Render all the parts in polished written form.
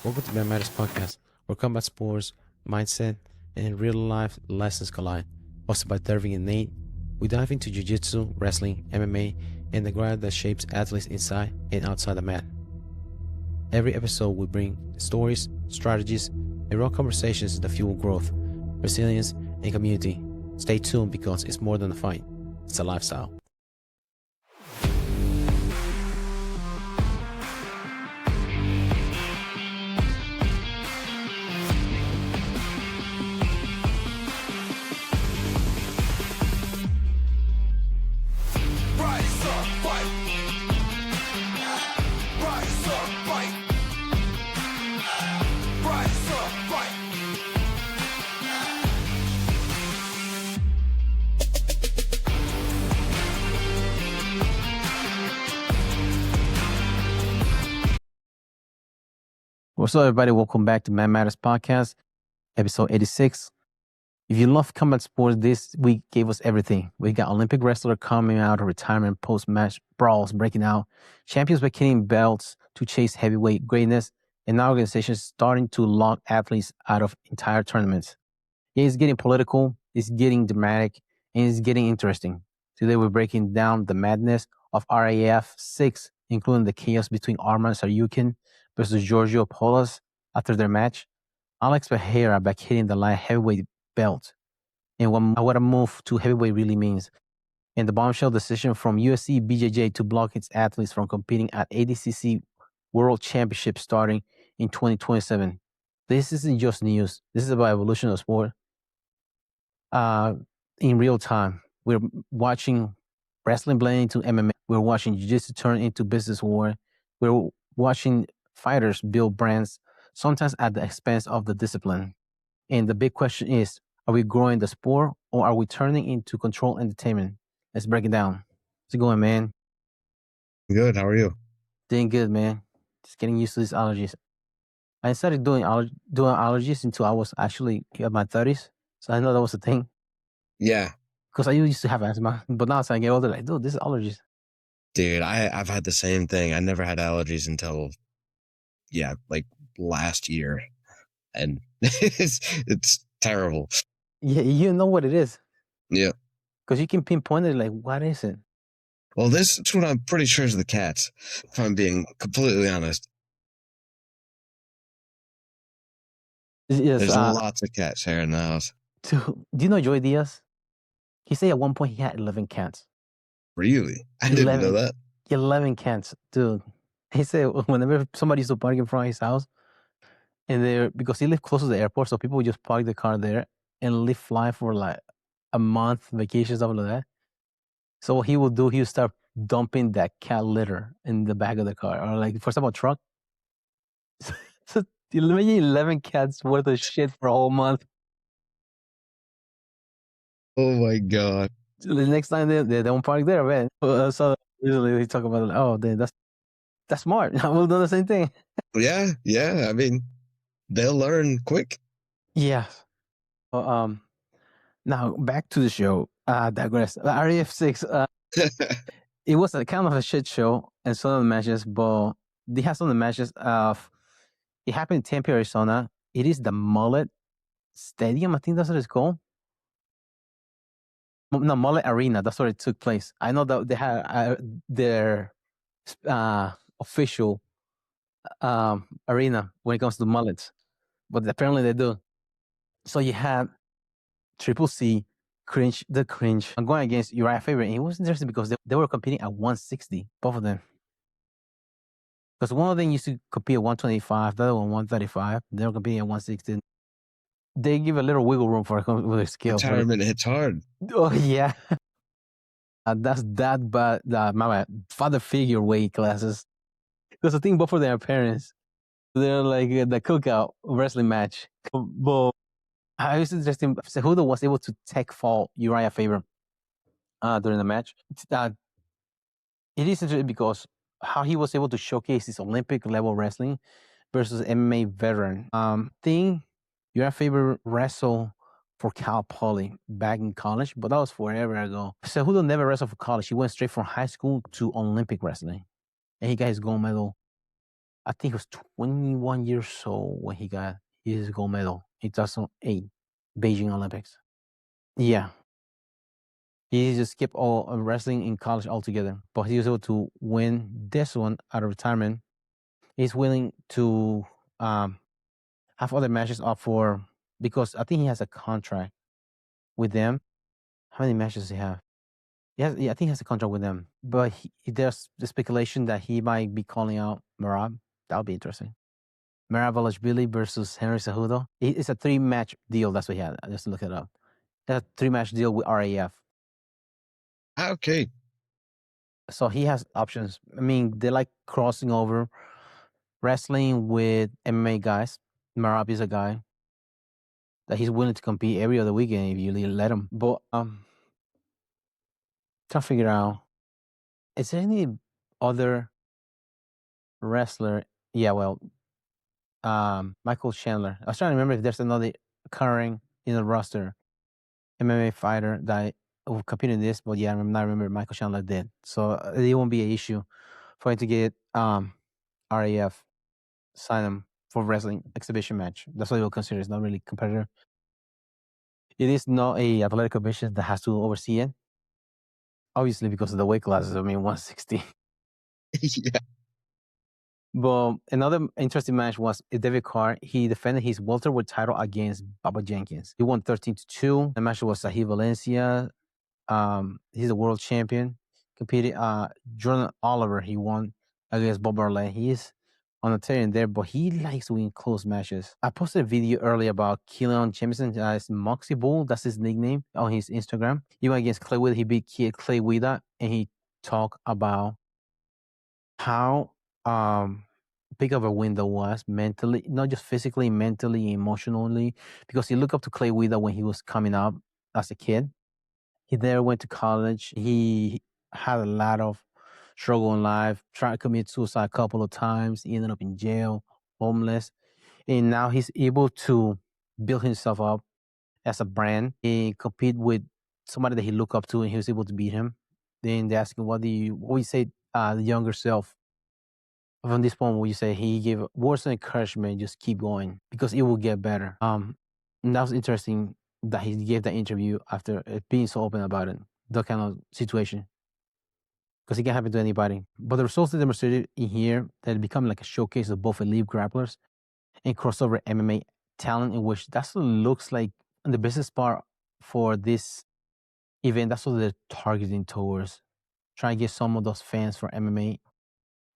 Welcome to Man Matters Podcast, where combat sports, mindset, and real-life lessons collide. Hosted by Dervin and Nate, we dive into jiu-jitsu, wrestling, MMA, and the grind that shapes athletes inside and outside the mat. Every episode we bring stories, strategies, and raw conversations that fuel growth, resilience, and community. Stay tuned because it's more than a fight, it's a lifestyle. What's up, everybody? Welcome back to Man Matters Podcast, episode 86. If you love combat sports, this week gave us everything. We got Olympic wrestler coming out of retirement post-match, Brawls breaking out, champions vacating belts to chase heavyweight greatness, and now organizations starting to lock athletes out of entire tournaments. Yeah, it's getting political, it's getting dramatic, and it's getting interesting. Today we're breaking down the madness of RAF 6, including the chaos between Arman and Tsarukyan versus Georgio Poullas after their match, Alex Pereira back hitting the light heavyweight belt, and what a move to heavyweight really means, and the bombshell decision from UFC BJJ to block its athletes from competing at ADCC World Championship starting in 2027. This isn't just news. This is about evolution of sport. In real time, we're watching wrestling blend into MMA. We're watching jiu-jitsu turn into business war. We're watching fighters build brands, sometimes at the expense of the discipline. And the big question is, are we growing the sport or are we turning into control entertainment? Let's break it down. How's it going, man? Good. How are you? Doing good, man. Just getting used to these allergies. I started doing allergies until I was actually in my 30s. So I know that was a thing. Yeah. Because I used to have asthma. But now as I get older, like, dude, this is allergies. Dude, I've had the same thing. I never had allergies until, like last year. And it's terrible. Yeah, you know what it is. Yeah. Because you can pinpoint it, like, what is it? Well, this one I'm pretty sure is the cats, if I'm being completely honest. Yes, There's lots of cats here in the house. Do you know Joy Diaz? He said at one point he had 11 cats. Really? I didn't know that. 11 cats, dude. He said whenever somebody used to park in front of his house, and because he lived close to the airport, so people would just park the car there and leave fly for like a month, vacation, stuff like that. So what he would do, he would start dumping that cat litter in the back of the car, or like, for example, a truck. So imagine 11 cats worth of shit for a whole month. Oh my God. The next time they don't park there, man. So usually we talk about, oh, that's smart. I will do the same thing. Yeah. I mean, they'll learn quick. Yeah. Now back to the show. Digress. RAF 6. It was a kind of a shit show and some of the matches, but they had some of the matches of. It happened in Tempe, Arizona. It is the Mullet Stadium. I think that's what it's called. No, Mullet Arena. That's where it took place. I know that they had their official arena when it comes to mullets, but apparently they do. So you had Triple C, the Cringe, I'm going against Uriah Favorite. And it was interesting because they were competing at 160, both of them. Because one of them used to compete at 125, the other one 135. They were competing at 160. They give a little wiggle room for their skill. Retirement hits hard. Oh, yeah. That's that, but my father figure weight classes. Because I think both of their parents, they're like the cookout wrestling match. But it was interesting. Cejudo was able to take fall Uriah Faber during the match. It is interesting because how he was able to showcase his Olympic level wrestling versus MMA veteran. Thing Uriah Faber wrestled for Cal Poly back in college, but that was forever ago. Cejudo never wrestled for college. He went straight from high school to Olympic wrestling, and he got his gold medal I think he was 21 years old when he got his gold medal in 2008 Beijing Olympics. Yeah. He just skipped all wrestling in college altogether, but he was able to win this one out of retirement. He's willing to have other matches up for, because I think he has a contract with them. How many matches does he have? Yeah, I think he has a contract with them. But there's the speculation that he might be calling out Merab. That would be interesting. Merab Valashvili versus Henry Cejudo. It's a 3-match deal. That's what he had. I just looked it up. That's a 3-match deal with RAF. Okay. So he has options. I mean, they like crossing over, wrestling with MMA guys. Merab is a guy that he's willing to compete every other weekend if you let him. But trying to figure out, is there any other wrestler? Yeah, well, Michael Chandler. I was trying to remember if there's another current in the roster MMA fighter that will compete in this, but yeah, I'm not remember Michael Chandler did. So it won't be an issue for him to get RAF sign him for wrestling exhibition match. That's what he will consider. It's not really competitor. It is not a athletic commission that has to oversee it. Obviously, because of the weight classes. I mean, 160. Yeah. But another interesting match was David Carr. He defended his welterweight title against Baba Jenkins. He won 13-2. The match was Sahih Valencia. He's a world champion. Competed. Jordan Oliver, he won against Bob Marley. He's on the tear in there, but he likes to win close matches. I posted a video earlier about Keelan Jamison. It's Moxie Bull. That's his nickname on his Instagram. He went against Clay Wida. He beat Clay Wida, and he talked about how big of a win that was mentally, not just physically, mentally, emotionally, because he looked up to Clay Wida when he was coming up as a kid. He there went to college. He had a lot of struggle in life, tried to commit suicide a couple of times. He ended up in jail, homeless. And now he's able to build himself up as a brand and compete with somebody that he looked up to, and he was able to beat him. Then they ask him, what do you say the younger self? From this point, where you say he gave words of encouragement, just keep going because it will get better. And that was interesting that he gave that interview after being so open about it, that kind of situation, because it can happen to anybody. But the results that demonstrated in here that become like a showcase of both elite grapplers and crossover MMA talent, in which that's what it looks like in the business part for this event. That's what they're targeting towards, trying to get some of those fans for MMA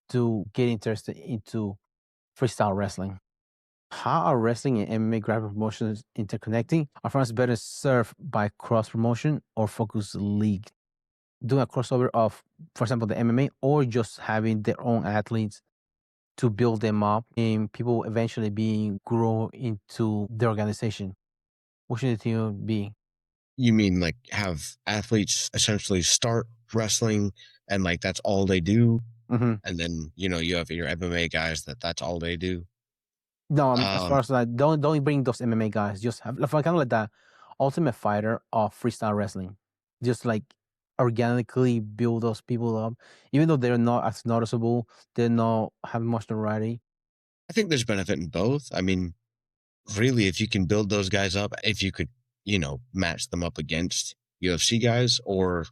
to get interested into freestyle wrestling. How are wrestling and MMA grappling promotions interconnecting? Are fans better served by cross promotion or focus league? Doing a crossover of, for example, the MMA, or just having their own athletes to build them up and people eventually being grow into the organization? What should the team be? You mean like have athletes essentially start wrestling and like that's all they do? Mm-hmm. And then, you have your MMA guys that's all they do. No, as far as like, don't bring those MMA guys. Just have kind of like the Ultimate Fighter of freestyle wrestling. Just like organically build those people up, even though they're not as noticeable. They're not having much notoriety. I think there's benefit in both. I mean, really, if you can build those guys up, if you could, match them up against UFC guys, or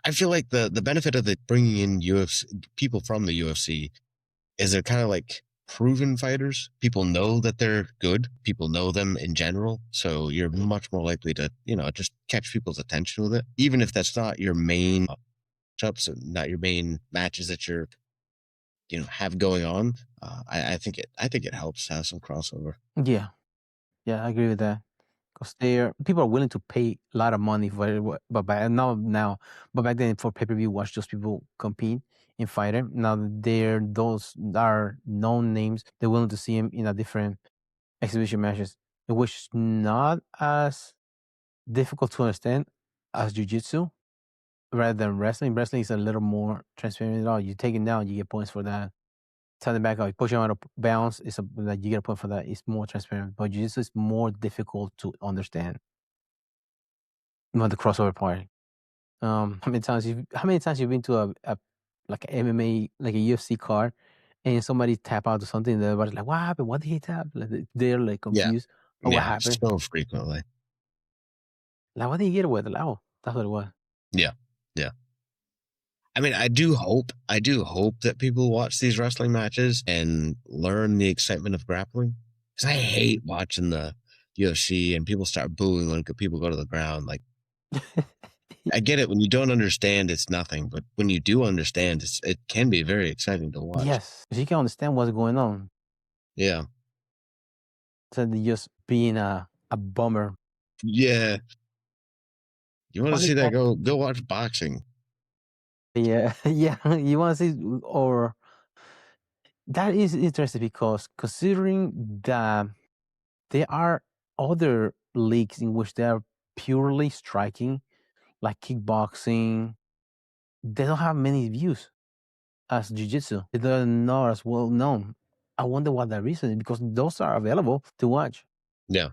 I feel like the benefit of bringing in UFC people from the UFC is they're kind of like proven fighters. People know that they're good. People know them in general. So you're much more likely to, just catch people's attention with it. Even if that's not your main matchups and not your main matches that you're, have going on. I think it helps to have some crossover. Yeah, I agree with that. Because people are willing to pay a lot of money for it, but back then for pay-per-view, watch those people compete in fighter. Now those are known names. They're willing to see him in a different exhibition matches, which is not as difficult to understand as jiu-jitsu rather than wrestling. Wrestling is a little more transparent. Oh, you take him down, you get points for that. Turn it back out, you push him out of bounds, like you get a point for that. It's more transparent. But jiu-jitsu is more difficult to understand. Not the crossover part. How many times you've been to a like MMA, like a UFC card, and somebody tap out or something, and everybody's like, "What happened? What did he tap?" Like they're like confused. Oh, what Yeah, happened? so frequently. Like, what did he get away with? Like, oh, that's what it was. Yeah, yeah. I mean, I do hope that people watch these wrestling matches and learn the excitement of grappling. Because I hate watching the UFC and people start booing when people go to the ground. Like, I get it. When you don't understand, it's nothing. But when you do understand, it can be very exciting to watch. Yes, you can understand what's going on. Yeah. Instead of just being a bummer. Yeah. You want to Funny see that? fact- Go watch boxing. Yeah, yeah. You want to see, or that is interesting because considering that there are other leagues in which they are purely striking, like kickboxing, they don't have many views as jiu-jitsu. They're not as well known. I wonder what that reason is, because those are available to watch. Yeah.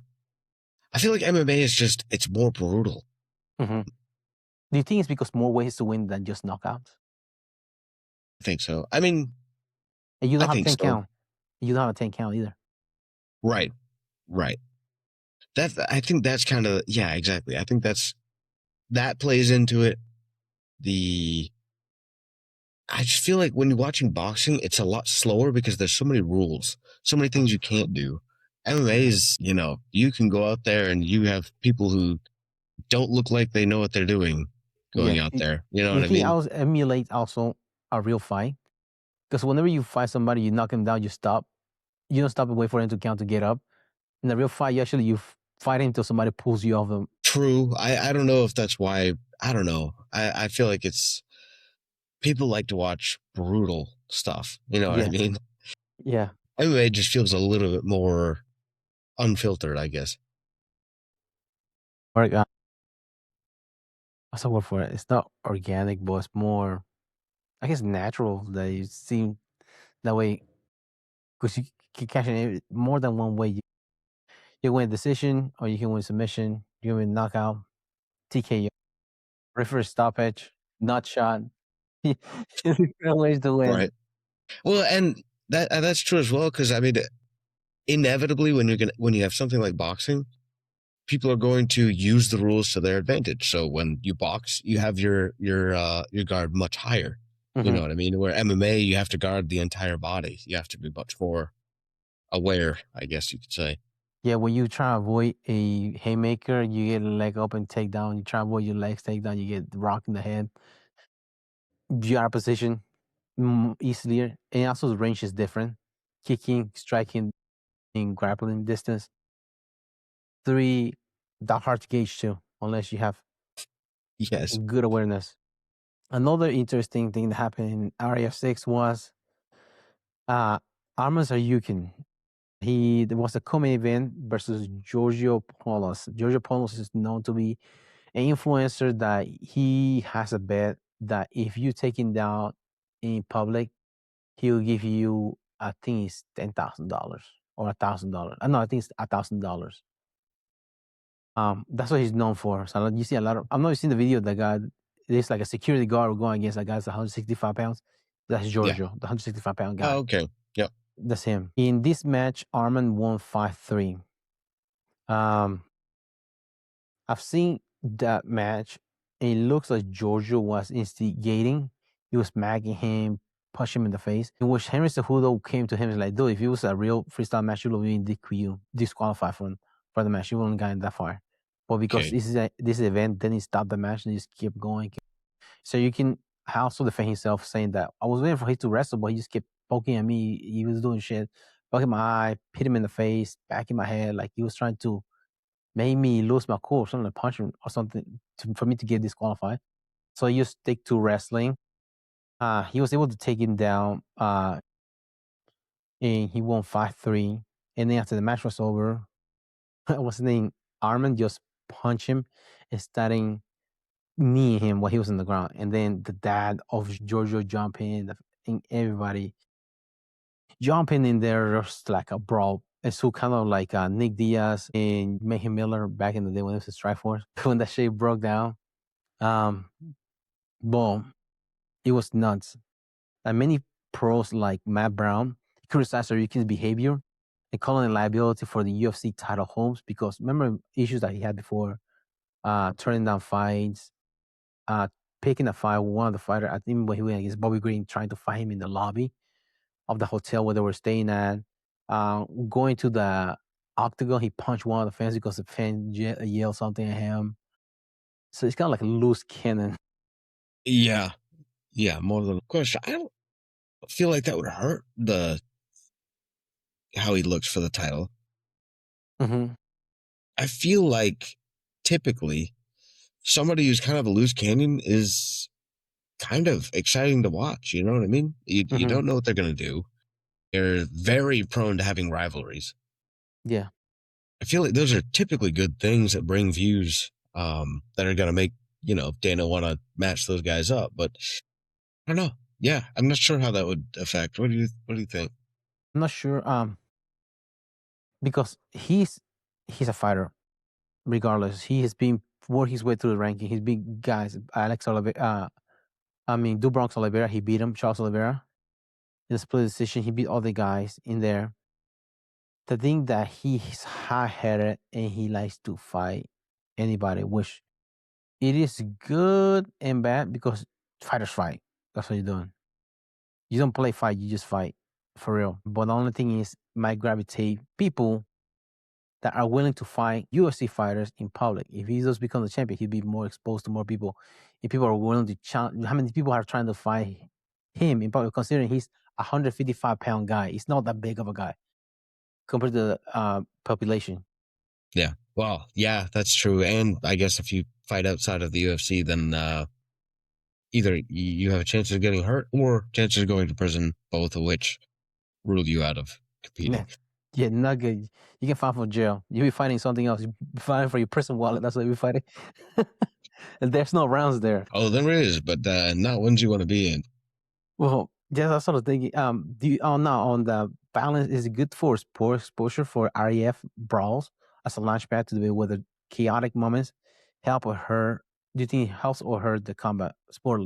I feel like MMA is just, it's more brutal. Mm-hmm. Do you think it's because more ways to win than just knockouts? I think so. I mean, And you don't I have think 10 so. count. You don't have a 10 count either. Right. Right. I think that's kind of, yeah, exactly. I think that plays into it. I just feel like when you're watching boxing, it's a lot slower because there's so many rules, so many things you can't do. MMA is, you can go out there and you have people who don't look like they know what they're doing going out there. You know what I think mean? I emulate also a real fight? Because whenever you fight somebody, you knock him down, you stop. You don't stop and wait for him to count to get up. In a real fight, you fight him until somebody pulls you off him. True. I don't know if that's why. I don't know. I feel like it's people like to watch brutal stuff. You know what I mean? Yeah. MMA just feels a little bit more unfiltered, I guess. Or what's the word for it? It's not organic, but it's more, I guess, natural. That you seem that way because you can cash in more than one way. You win decision, or you can win submission. You can win knockout, TKO, referee stoppage, nut shot. There's ways to win. Right. Well, and that's true as well, because I mean, inevitably when you have something like boxing, people are going to use the rules to their advantage. So when you box, you have your guard much higher. You know what I mean? Where MMA, you have to guard the entire body. You have to be much more aware, I guess you could say. Yeah, when you try to avoid a haymaker, you get a leg up and take down. You try to avoid your legs take down, you get rocked in the head. You out of position easier. And also the range is different. Kicking, striking, in grappling distance. 3, that hard to gauge too, unless you have Yes. good awareness. Another interesting thing that happened in RAF 6 was Arman Tsarukyan. There was a co-main event versus Georgio Poullas. Georgio Poullas is known to be an influencer that he has a bet that if you take him down in public, he'll give you, I think it's $10,000 or $1,000. No, I think it's $1,000. That's what he's known for. So you see a lot of. I'm not seeing the video of the guy. There's like a security guard going against a guy that's 165 pounds. That's Georgio, the 165-pound guy. Oh, okay. Yep. That's him. In this match, Arman won 5-3. I've seen that match. And it looks like Georgio was instigating. He was smacking him, punching him in the face. In which Henry Cejudo came to him and like, dude, if it was a real freestyle match, you would have been disqualified for the match. You wouldn't gotten that far. But because this is event, then he stopped the match and he just kept going. So you can also defend himself saying that I was waiting for him to wrestle, but he just kept poking at me. He was doing shit, poking my eye, hit him in the face, back in my head, like he was trying to make me lose my cool, something, like punch him or something for me to get disqualified. So he just stick to wrestling. He was able to take him down, and he won 5-3. And then after the match was over, what's his name? Arman just punched him and starting kneeing him while he was on the ground. And then the dad of Georgio jumping and everybody jumping in there just like a brawl. And so kind of like Nick Diaz and Mayhem Miller back in the day when it was a Strikeforce. When that shit broke down. Boom. It was nuts. And many pros like Matt Brown criticized Tsarukyan's behavior and calling it liability for the UFC title holds because remember issues that he had before, turning down fights, picking a fight with one of the fighter. I think when he went against Bobby Green, trying to fight him in the lobby of the hotel where they were staying at. Going to the octagon, he punched one of the fans because the fan yelled something at him. So it's kind of like a loose cannon. Yeah. Yeah. More than a question. I don't feel like that would hurt how he looks for the title. Mm-hmm. I feel like typically somebody who's kind of a loose cannon is kind of exciting to watch. You know what I mean? You don't know what they're going to do. They're very prone to having rivalries. Yeah. I feel like those are typically good things that bring views that are going to make, Dana want to match those guys up. But I don't know. Yeah, I'm not sure how that would affect. What do you think? I'm not sure. Because he's a fighter, regardless. He has been worked his way through the ranking. He's been guys. Alex Oliveira. Do Bronx Oliveira. He beat him. Charles Oliveira. In a split decision, he beat all the guys in there. The thing that he's high-headed and he likes to fight anybody, which it is good and bad because fighters fight. That's what you're doing. You don't play fight, you just fight for real. But the only thing is, might gravitate people that are willing to fight UFC fighters in public. If he does become the champion, he'd be more exposed to more people. If people are willing to challenge, how many people are trying to fight him in public? Considering he's a 155-pound guy, he's not that big of a guy compared to the population. Yeah. Well, yeah, that's true. And I guess if you fight outside of the UFC, then either you have a chance of getting hurt or chances of going to prison, both of which rule you out of competing. Man, yeah, not good. You can fight for jail. You'll be fighting something else. You'll be fighting for your prison wallet. That's what you'll be fighting. And there's no rounds there. Oh, there is, but not ones you want to be in. Well, yeah, that's sort of thinking. Now on the balance, is it good for sport exposure for RAF Brawls as a launchpad to the where the chaotic moments help or hurt? Do you think it helps or hurt the combat sport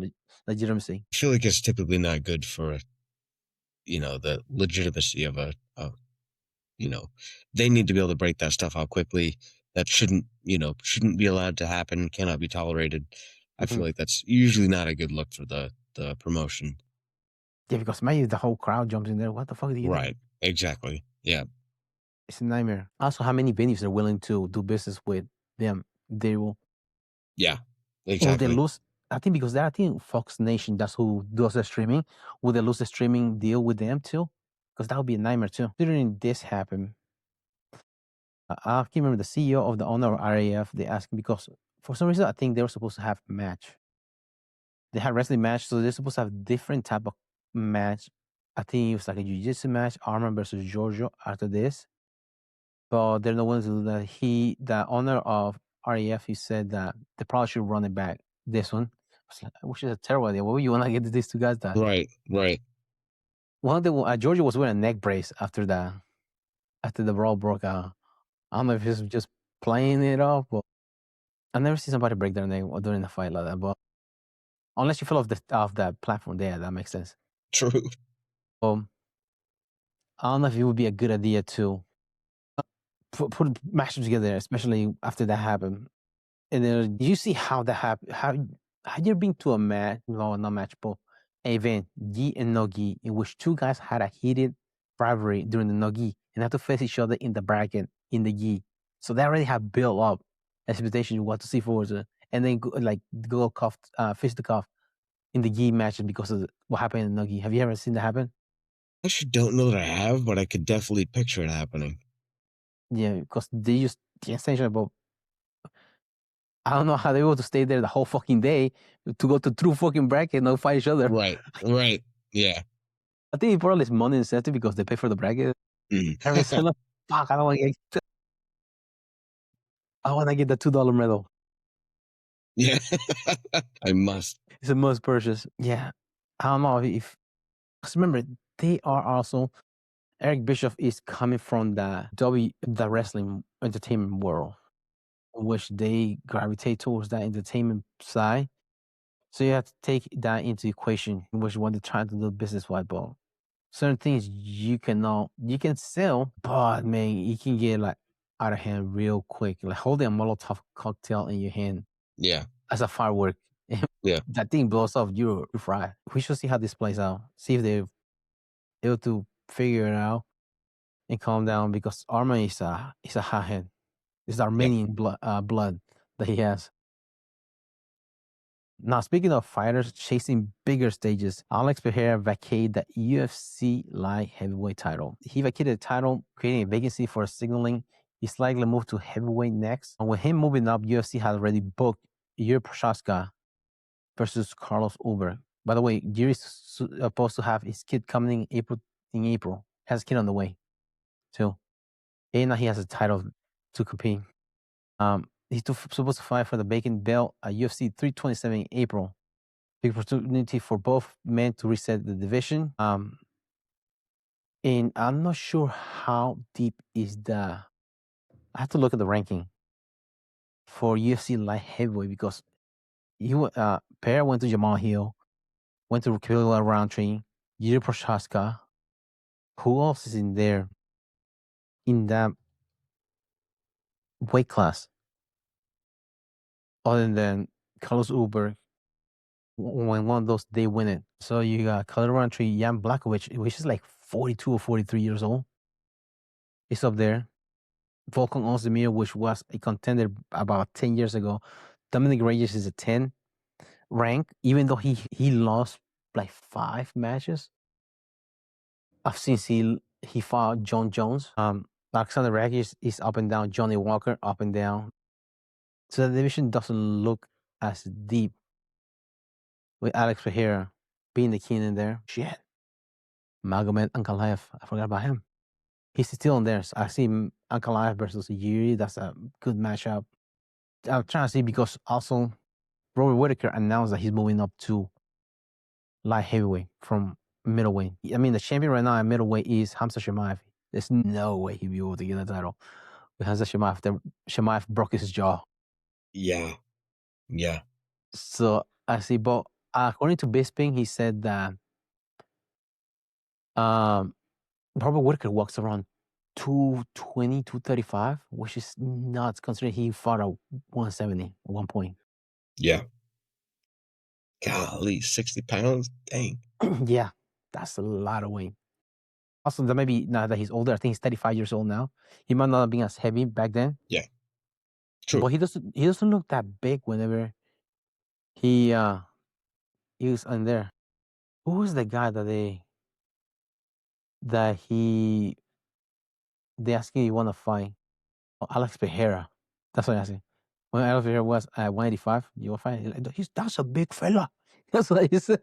legitimacy? I feel like it's typically not good for, the legitimacy of they need to be able to break that stuff out quickly. That shouldn't be allowed to happen, cannot be tolerated. I feel like that's usually not a good look for the promotion. Yeah, because maybe the whole crowd jumps in there. What the fuck do you do? Right. Exactly. Yeah. It's a nightmare. Also, how many venues are willing to do business with them? They will. Yeah. Will Exactly. they lose? I think because I think Fox Nation, that's who does the streaming. Will they lose the streaming deal with them too? Because that would be a nightmare too. Considering this happened, I can't remember the CEO of the owner of RAF. They asked because for some reason I think they were supposed to have a match. They had wrestling match, so they're supposed to have different type of match. I think it was like a jiu-jitsu match, Arman versus Georgio after this. But they're not willing to do that. The owner of RAF, he said that they probably should run it back. This one, which is a terrible idea. Why would you want to get these two guys that? Right. One of the Georgia was wearing a neck brace after the brawl broke out. I don't know if he's just playing it off, but I've never seen somebody break their neck during a fight like that. But unless you fell off the platform, there, that makes sense. True. I don't know if it would be a good idea to put matches together, especially after that happened. And then you see how that happened. How you been to a match, no, not match, but event, gi and no gi, in which two guys had a heated rivalry during the no gi and had to face each other in the bracket in the gi. So they already have built up expectation of what to see forward to, and then go fist to cuff in the gi matches because of what happened in the no gi. Have you ever seen that happen? I actually don't know that I have, but I could definitely picture it happening. Yeah, because they used the extension about. I don't know how they were able to stay there the whole fucking day to go to true fucking bracket and not fight each other. Right. Yeah. I think it probably is money incentive because they pay for the bracket. Every single fuck, I don't want to get. I want to get the $2 medal. Yeah. I must. It's a must purchase. Yeah, I don't know if. Because remember, they are also. Eric Bischoff is coming from the wrestling entertainment world, which they gravitate towards that entertainment side. So you have to take that into equation, which when they're trying to do business wide ball. certain things you can sell, but man, you can get like out of hand real quick. Like holding a Molotov cocktail in your hand Yeah. as a firework. Yeah. That thing blows off, you're fried. We should see how this plays out. See if they're able to figure it out and calm down, because Arman is a hothead. It's Yep. Armenian blood that he has. Now, speaking of fighters chasing bigger stages, Alex Pereira vacated the UFC light heavyweight title. He vacated the title, creating a vacancy for signaling he's likely moved to heavyweight next. And with him moving up, UFC had already booked Yuri Prochazka versus Carlos Ulberg. By the way, Yuri's supposed to have his kid coming in April. Has a kid on the way, too. And now he has a title to compete. He's supposed to fight for the vacant belt at UFC 327 in April. Big opportunity for both men to reset the division. And I'm not sure how deep is I have to look at the ranking for UFC light heavyweight, because Pereira went to Jamal Hill, went to Killer Roundtree, Yuri Prochazka. Who else is in there in that weight class other than Carlos Ulberg? When one of those, they win it. So you got Killer Roundtree, Jan Blachowicz, which is like 42 or 43 years old. It's up there. Volkan Ozdemir, which was a contender about 10 years ago. Dominic Reyes is a 10 rank, even though he lost like 5 matches. Since he fought John Jones. Alexander Rakic is up and down. Johnny Walker up and down. So the division doesn't look as deep with Alex Pereira being the king in there. Shit. Magomed Ankalaev, I forgot about him. He's still in there. So I see Ankalaev versus Yuri. That's a good matchup. I'm trying to see, because also Robert Whittaker announced that he's moving up to light heavyweight from middleweight. I mean, the champion right now at middleweight is Hamza Shemaev. There's no way he'll be able to get the title with Hamza Shemaev. Shemaev broke his jaw. Yeah. Yeah. So I see, but according to Bisping, he said that Robert Whittaker walks around 220, 235, which is nuts considering he fought at 170 at one point. Yeah. Golly, 60 pounds? Dang. Yeah, that's a lot of weight. Also, that maybe now that he's older, I think he's 35 years old now. He might not have been as heavy back then. Yeah. True. But he doesn't look that big whenever he was in there. Who was the guy that they asked him you want to fight? Oh, Alex Pereira. That's what I asked him. When Alex Pereira was at 185, you want to fight? Like, that's a big fella. That's what he said.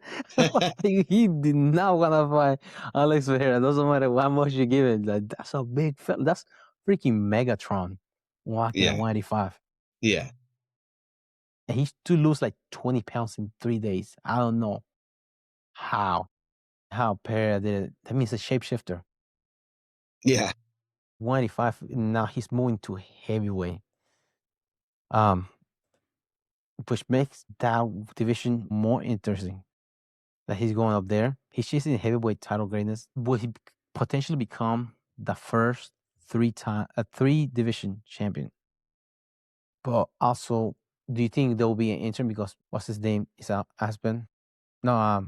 He did not want to fight Alex Pereira. Doesn't matter how much you give it. Like, that's a big fella. That's freaking Megatron walking at 185. Yeah. And he's to lose like 20 pounds in 3 days. I don't know how Pereira did it. That means a shapeshifter. Yeah. 185. Now he's moving to heavyweight. Which makes that division more interesting. That he's going up there. He's chasing heavyweight title greatness. Will he potentially become the first 3-division champion? But also, do you think there will be an interim, because what's his name is out? Aspen? No,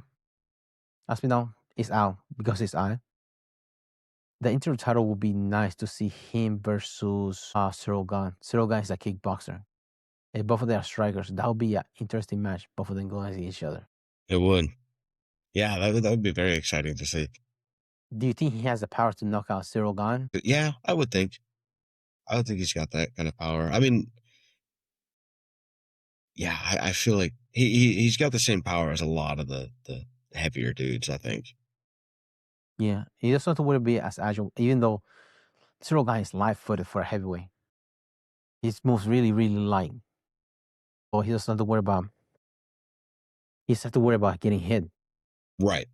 Aspinall is out because he's out. The interim title would be nice to see him versus Tsarukyan. Tsarukyan is a kickboxer. And both of them are strikers. That would be an interesting match. Both of them going against each other. It would. Yeah, that would be very exciting to see. Do you think he has the power to knock out Tsarukyan? Yeah, I would think. I would think he's got that kind of power. I mean, yeah, I feel like he's got the same power as a lot of the heavier dudes, I think. Yeah, he doesn't have to worry to be as agile, even though Tsarukyan is light-footed for a heavyweight. He moves really, really light. But he doesn't have to worry about. He just has to worry about getting hit. Right.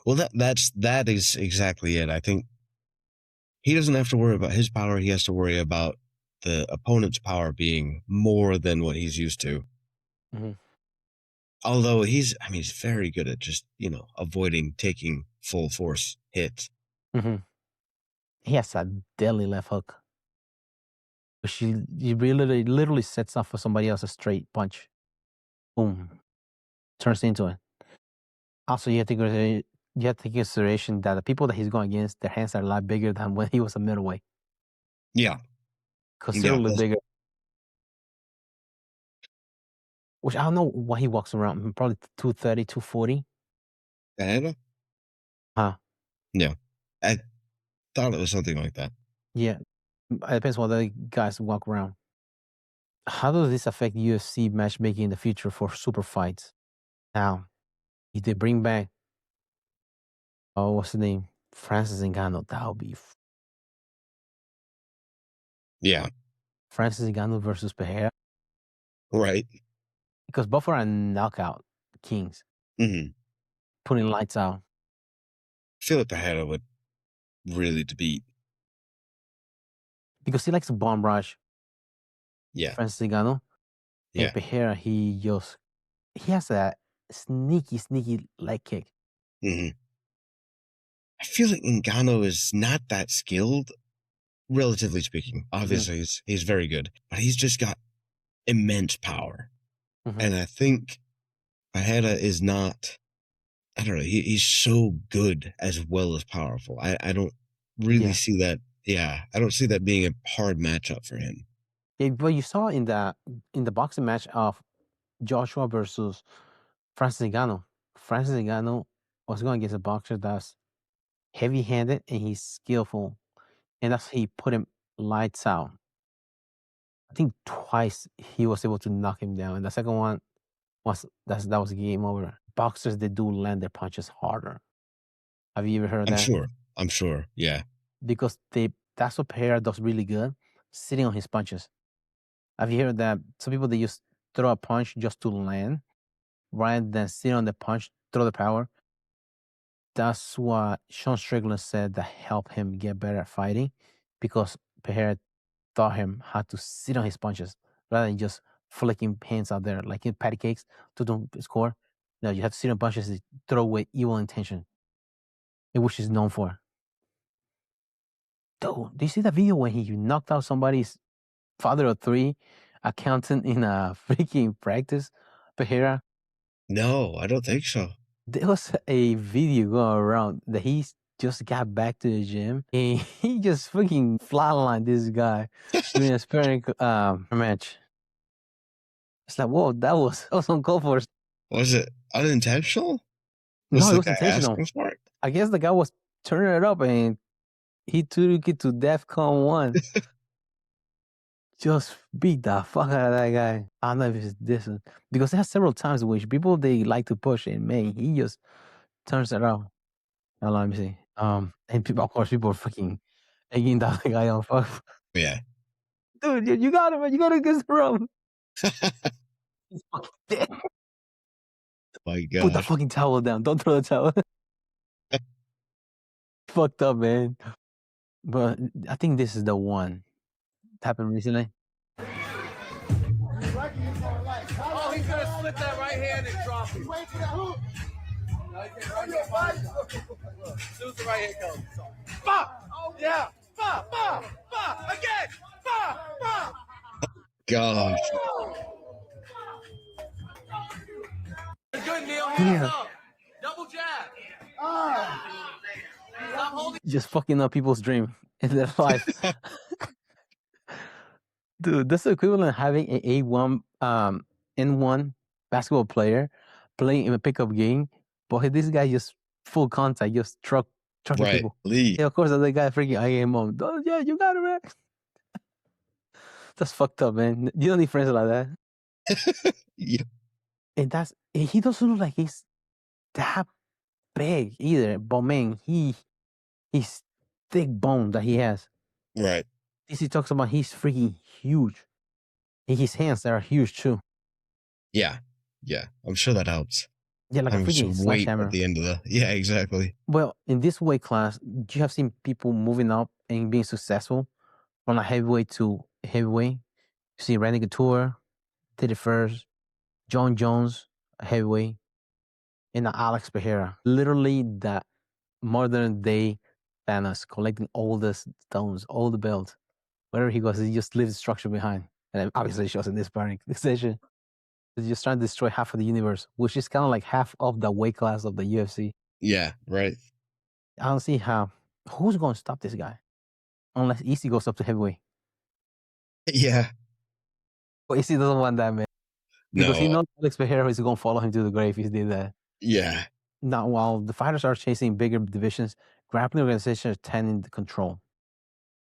Well, that is exactly it. I think he doesn't have to worry about his power. He has to worry about the opponent's power being more than what he's used to. Mm-hmm. Although he's very good at just, avoiding taking full force hits. Mm-hmm. He has a deadly left hook. He really literally sets off for somebody else a straight punch. Boom. Turns into it. Also, you have to take consideration that the people that he's going against, their hands are a lot bigger than when he was a middleweight. Yeah. Considerably bigger. Which I don't know what he walks around. Probably 230, 240. Pereira? Huh. Yeah. I thought it was something like that. Yeah. It depends what the guys walk around. How does this affect UFC matchmaking in the future for super fights? Now, if they bring back, what's the name? Francis Ngannou, that would be. Yeah. Francis Ngannou versus Pereira. Right. Because both are knockout kings. Mm-hmm. Putting lights out. I feel like Pereira would really beat. Because he likes to bomb rush. Yeah. Francis Ngannou. Yeah. And Pereira, he has that sneaky leg kick. Mm-hmm. I feel like Ngannou is not that skilled, relatively speaking. Obviously, he's very good, but he's just got immense power. Mm-hmm. And I think Pereira is not, I don't know, he's so good as well as powerful. I don't really see that. Yeah, I don't see that being a hard matchup for him. Yeah, but you saw in the boxing match of Joshua versus Francis Ngannou. Francis Ngannou was going against a boxer that's heavy-handed and he's skillful, and that's he put him lights out. I think twice he was able to knock him down, and the second one was game over. Boxers, they do land their punches harder. Have you ever heard of that? I'm sure. Yeah. Because that's what Pereira does really good, sitting on his punches. Have you heard that some people, they just throw a punch just to land rather than sit on the punch, throw the power? That's what Sean Strickland said that helped him get better at fighting, because Pereira taught him how to sit on his punches rather than just flicking hands out there like in patty cakes to don't score. No, you have to sit on punches and throw with evil intention, which he's known for. Dude, do you see that video when he knocked out somebody's father of three accountant in a freaking practice, Pereira? No, I don't think so. There was a video going around that he just got back to the gym and he just freaking flatlined this guy during a sparring match. It's like, whoa, that was uncalled for. Was it unintentional? No, it was intentional. I guess the guy was turning it up and he took it to DEFCON 1. Just beat the fuck out of that guy. I don't know if it's this one, because there are several times in which people, they like to push and man, he just turns it off. Now, let me see. And people, of course, people are freaking egging that guy on. Fuck. Yeah. Dude, you got him, man. You got to get the room. He's fucking dead. My God. Put the fucking towel down. Don't throw the towel. Fucked up, man. But I think this is the one. Happened recently. Oh, he's gonna slip that right hand and drop it. Wait for that hook. No, he can't run your body. As soon as the right hand comes. Bah! Yeah! Bah! Bah! Bah! Again! Bah! Bah! Gosh. Good, Neil. Hands up. Double jab. Stop holding. Just fucking up people's dream in their life. Dude, that's the equivalent of having an A1 N1 basketball player playing in a pickup game, but this guy just full contact, just trucking people. Yeah, of course, the other guy freaking IM on. Oh, yeah, you got it, man. That's fucked up, man. You don't need friends like that. Yeah. And he doesn't look like he's that big either, but man, he's thick bone that he has. Right. He talks about he's freaking huge. And his hands are huge too. Yeah. Yeah. I'm sure that helps. Yeah, like a freaking sledgehammer. At the end of the... Yeah, exactly. Well, in this weight class, you have seen people moving up and being successful from a heavyweight to heavyweight. You see Randy Couture did it first. John Jones, heavyweight, and Alex Pereira. Literally the modern day Thanos, collecting all the stones, all the belts. Wherever he goes, he just leaves structure behind. And obviously, it shows in this sparring session. He's just trying to destroy half of the universe, which is kind of like half of the weight class of the UFC. Yeah, right. I don't see how. Who's going to stop this guy? Unless EC goes up to heavyweight. Yeah. But EC doesn't want that, man. Because he No. knows Alex Pereira is going to follow him to the grave if he did that. Yeah. Now, while the fighters are chasing bigger divisions, grappling organizations are tending to control.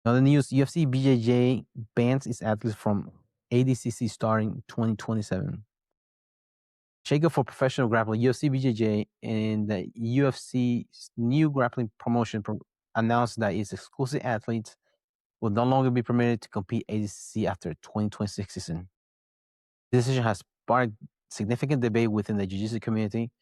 Now, the news: UFC BJJ bans its athletes from ADCC starting 2027. Shakeup for professional grappling. UFC BJJ and the UFC's new grappling promotion announced that its exclusive athletes will no longer be permitted to compete ADCC after 2026 season. This decision has sparked significant debate within the jiu-jitsu community.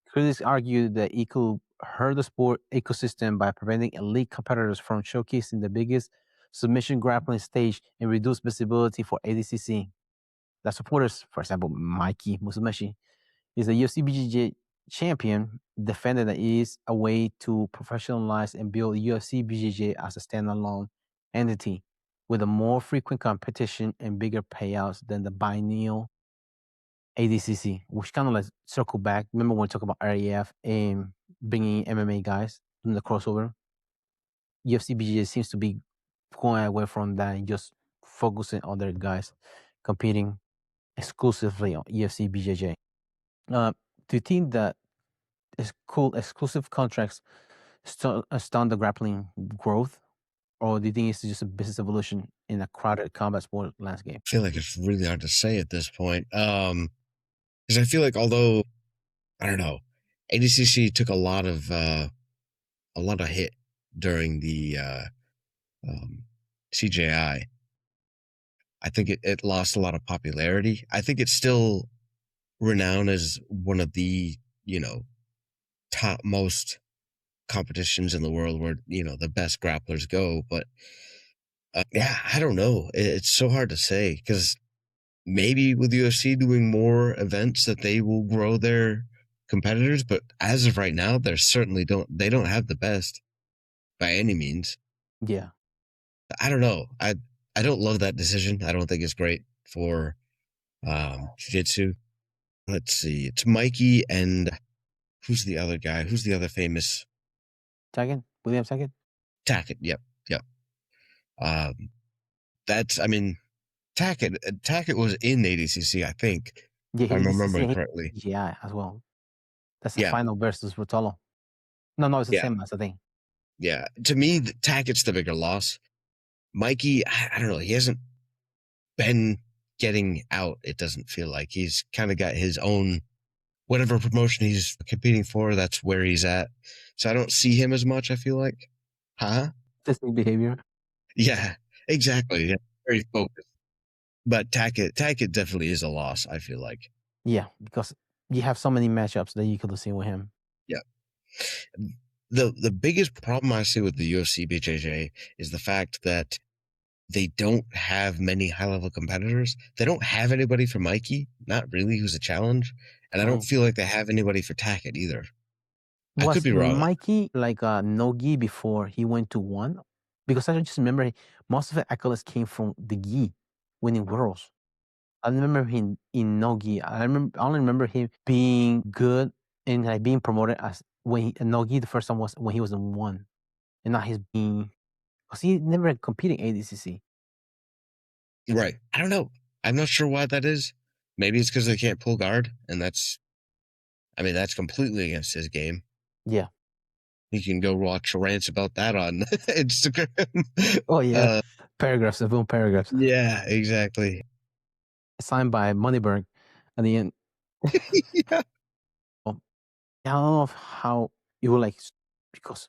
Critics argue that it could hurt the sport ecosystem by preventing elite competitors from showcasing the biggest submission grappling stage and reduce visibility for ADCC. The supporters, for example, Mikey Musumeci, is a UFC BJJ champion, defended that it is a way to professionalize and build UFC BJJ as a standalone entity with a more frequent competition and bigger payouts than the biennial ADCC, which kind of like circle back. Remember when we talk about RAF and bringing MMA guys in the crossover? UFC BJJ seems to be going away from that and just focusing on their guys competing exclusively on UFC BJJ. Do you think that exclusive contracts stunt the grappling growth, or do you think it's just a business evolution in a crowded combat sport landscape? I feel like it's really hard to say at this point. Because I feel like although I don't know, ADCC took a lot of hit during the CJI. I think it lost a lot of popularity. I think it's still renowned as one of the, top most competitions in the world where, the best grapplers go. But yeah, I don't know. It's so hard to say because maybe with UFC doing more events that they will grow their competitors. But as of right now, they don't have the best by any means. Yeah. I don't know. I don't love that decision. I don't think it's great for jiu-jitsu. Let's see. It's Mikey and who's the other guy? Who's the other famous? Tackett? William Tackett? Tackett. Yep. Tackett was in ADCC, I think. Yeah, if I'm remembering correctly. Yeah, as well. That's the final versus Rotolo. No, it's the same as I think. Yeah, to me, Tackett's the bigger loss. Mikey, I don't know. He hasn't been getting out. It doesn't feel like he's kind of got his own, whatever promotion he's competing for. That's where he's at. So I don't see him as much. I feel like, Disney behavior. Yeah, exactly. Yeah, very focused. But Tackett definitely is a loss. I feel like. Yeah, because you have so many matchups that you could have seen with him. Yeah. The biggest problem I see with the UFC BJJ is the fact that they don't have many high-level competitors. They don't have anybody for Mikey, not really, who's a challenge. And I don't feel like they have anybody for Tackett either. I could be wrong. Mikey like no-gi before he went to one? Because I just remember most of the accolades came from the gi winning worlds. I remember him in no-gi. I only remember him being good and like being promoted as when no-gi the first time was when he was in one. And not his being, because he never competed in ADCC. Right. I don't know. I'm not sure why that is. Maybe it's because they can't pull guard, and that's completely against his game. Yeah. You can go watch rants about that on Instagram. Oh, yeah. Paragraphs, the paragraphs. Yeah, exactly. Signed by Moneyberg at the end. Yeah. I don't know how you will because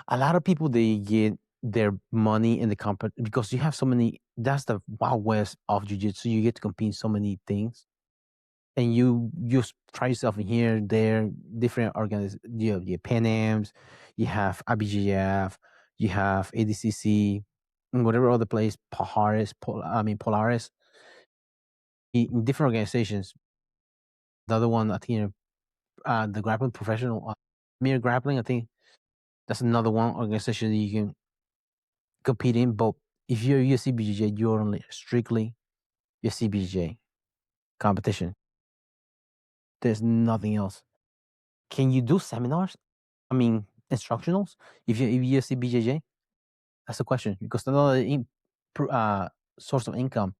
a lot of people, they get their money in the company because you have so many. That's the wild west of jiu-jitsu. You get to compete in so many things, and you just try yourself in here, there, different organizations. You have Pan Ams, you have IBJF, you have ADCC, and whatever other place, Polaris, in different organizations. The other one, I think, the Grappling Professional, Mere Grappling, I think that's another one organization that you can compete in. But if you're UFC BJJ, you're only strictly UFC BJJ competition. There's nothing else. Can you do seminars? I mean, instructionals? If you're UFC BJJ? That's the question, because another source of income.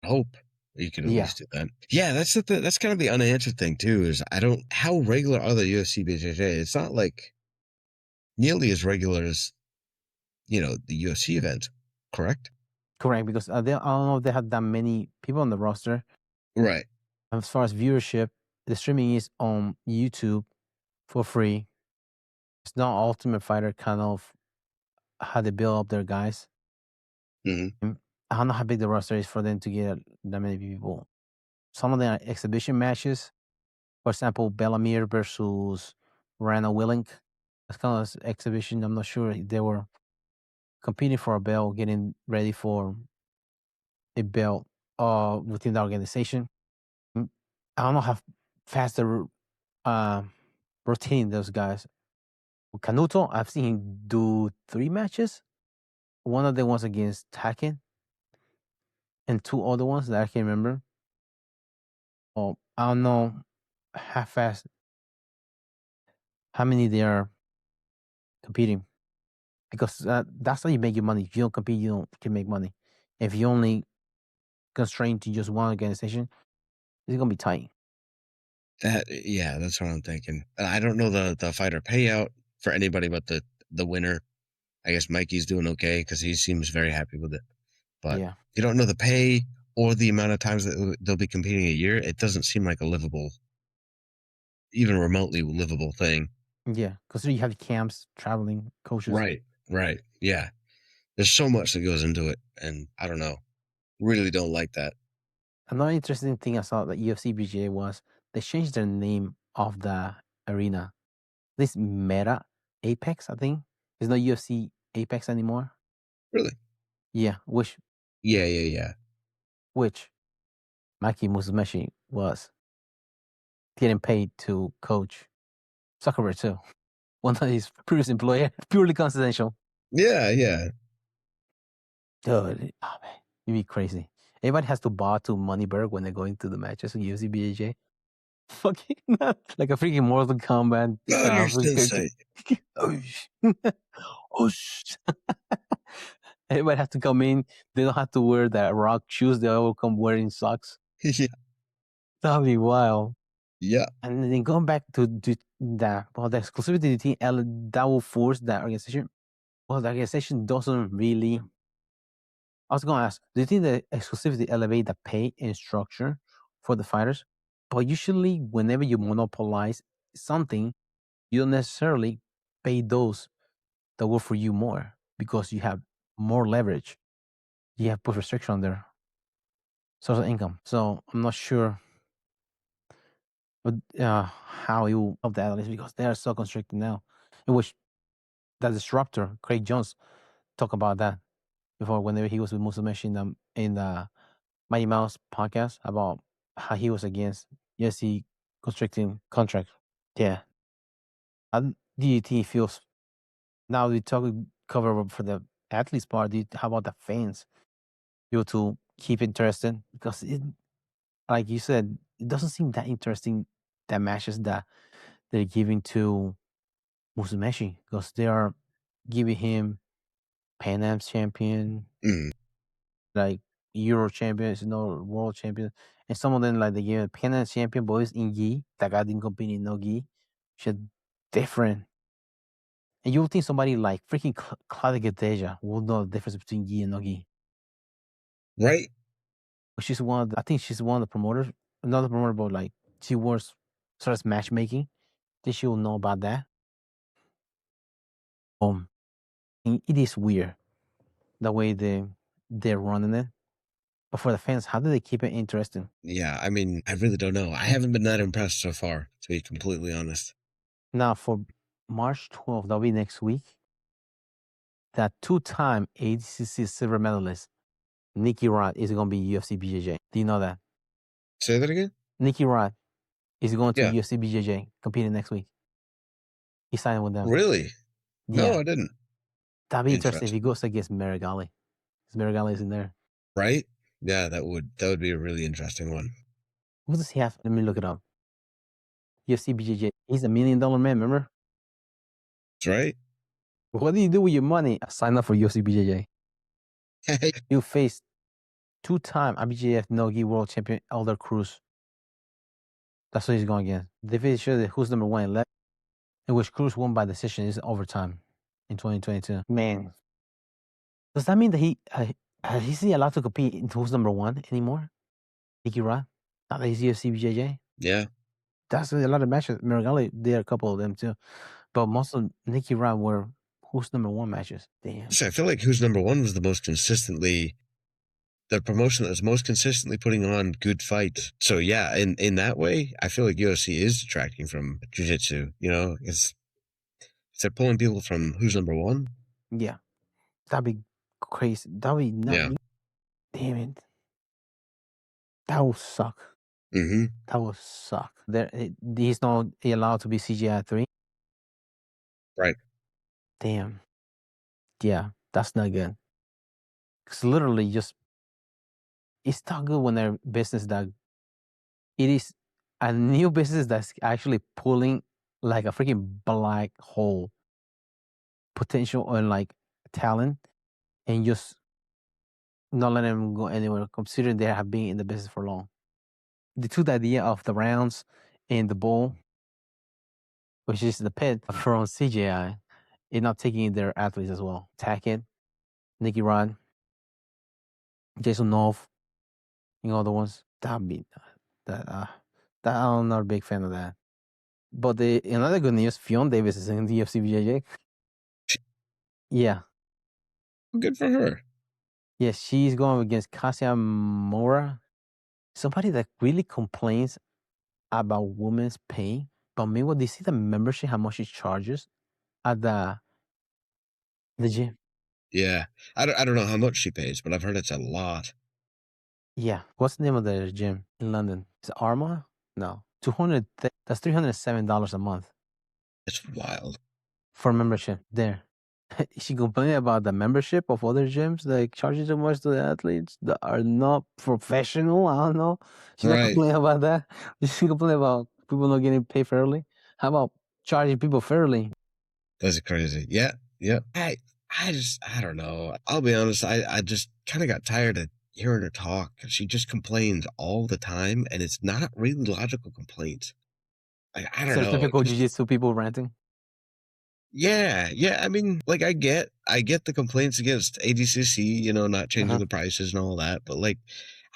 Hope you can at Yeah. least do that. Yeah, that's kind of the unanswered thing too. Is how regular are the UFC BJJ? It's not like nearly as regular as the UFC event, correct? Correct, because I don't know if they have that many people on the roster. Right. As far as viewership, the streaming is on YouTube for free. It's not Ultimate Fighter kind of how they build up their guys. Mm-hmm. I don't know how big the roster is for them to get that many people. Some of them are exhibition matches. For example, Bellamir versus Rana Willink. That's kind of an exhibition. I'm not sure if they were competing for a belt, getting ready for a belt within the organization. I don't know how fast they're rotating those guys. Canuto, I've seen him do 3 matches. One of them was against Taken, and 2 other ones that I can't remember. Oh, I don't know how fast, how many they are competing. Because that's how you make your money. If you don't compete, you can make money. If you only constrained to just one organization, it's gonna be tight. That's what I'm thinking. I don't know the fighter payout for anybody but the winner. I guess Mikey's doing okay because he seems very happy with it. But Yeah. you don't know the pay or the amount of times that they'll be competing a year. It doesn't seem like a livable, even remotely livable thing. Yeah, because you have camps, traveling, coaches. Right. Yeah. There's so much that goes into it, and I don't know. Really don't like that. Another interesting thing I saw that UFC BJJ was they changed their name of the arena. This Meta Apex, I think. It's not UFC Apex anymore. Really? Yeah, which Yeah. Mikey Musumeci was getting paid to coach Zuckerberg too. One of his previous employer, purely confidential. Yeah. Dude, oh man, you'd be crazy. Everybody has to bow to Moneyberg when they go into the matches of UFC BJJ. Fucking like a freaking Mortal Kombat. You're still safe. Oh, everybody has to come in. They don't have to wear that rock shoes. They all come wearing socks. Yeah. That'd be wild. Yeah. And then going back to the exclusivity thing, that will force that organization. Well, the organization doesn't really. I was going to ask, do you think the exclusivity elevate the pay and structure for the fighters? But usually, whenever you monopolize something, you don't necessarily pay those that work for you more because you have more leverage. You have put restriction on their source of income. So I'm not sure how you will help the athletes because they are so constricted now. In which the disruptor, Craig Jones, talked about that before whenever he was with Musameshi in the Mighty Mouse podcast about how he was against UFC constricting contract. Yeah. How do you think it feels? Now we cover for the athletes part. How about the fans? You to keep interested because like you said, it doesn't seem that interesting. That matches that they're giving to Musameshi because they are giving him Pan Am's champion, like Euro champions, world champion, and some of them like they give Pan Am's champion boys in gi. That guy didn't compete in no gi. Shit, different. And you would think somebody like freaking Claudia Gadeja will know the difference between gi and no gi. Right. But she's I think she's one of the promoters. Another promoter, but like she works sort of matchmaking. Then she will know about that. It is weird the way they're running it. But for the fans, how do they keep it interesting? Yeah, I mean, I really don't know. I haven't been that impressed so far, to be completely honest. Now, for March 12th, that'll be next week, that 2-time ADCC silver medalist, Nikki Rod, is going to be UFC BJJ. Do you know that? Say that again? Nikki Rod. He's going to Yeah. UFC BJJ, competing next week. He's signing with them. Really? Yeah. No, I didn't. That'd be interesting if he goes against Marigali. Because Marigali is in there. Right? Yeah, that would be a really interesting one. Who does he have? Let me look it up. UFC BJJ. He's $1 million man, remember? That's right. What do you do with your money? Sign up for UFC BJJ. You face 2-time IBJJF no-gi world champion Elder Cruz. That's what he's going against. They face each other who's number 1 in left, in which Cruz won by decision in overtime in 2022. Man, does that mean that is he allowed to compete in who's number 1 anymore? Nicky Rod? Not that he's UFC BJJ? Yeah. That's a lot of matches. Marigali did a couple of them too. But most of Nicky Rod were who's number 1 matches. Damn. So I feel like who's number 1 was the promotion that was most consistently putting on good fights. So yeah, in that way, I feel like UFC is detracting from jiu-jitsu. You know, it's they're pulling people from who's number 1. Yeah. That'd be crazy. That'd be nuts. Yeah. Damn it. That would suck. Mm-hmm. That would suck. He's not allowed to be CGI 3. Right. Damn. Yeah, that's not good. Because literally it's not good when they're business that it is a new business that's actually pulling like a freaking black hole potential and like talent and just not letting them go anywhere, considering they have been in the business for long. They took the idea of the rounds and the bowl, which is the pit from CGI, and not taking their athletes as well. Tackett, Nicky Rod, Jason Nov, and other ones. I'm not a big fan of that. But another good news, Fionn Davis is in the UFC BJJ. Yeah. Good for her. Yeah, she's going against Kasia Mora. Somebody that really complains about women's pay. But meanwhile, do you see the membership, how much she charges at the gym? Yeah. I don't know how much she pays, but I've heard it's a lot. Yeah. What's the name of the gym in London? Is it Arman? No. That's $307 a month. It's wild. For membership there. She complaining about the membership of other gyms, like charging too much to the athletes that are not professional. I don't know. She's not complaining about that. She's complaining about people not getting paid fairly. How about charging people fairly? That's crazy. Yeah. Yeah. I don't know. I'll be honest. I just kind of got tired of hearing her talk. She just complains all the time, and it's not really logical complaints. Like, I don't know. Typical jiu-jitsu people ranting. Yeah. I mean, like, I get the complaints against ADCC, you know, not changing the prices and all that, but like,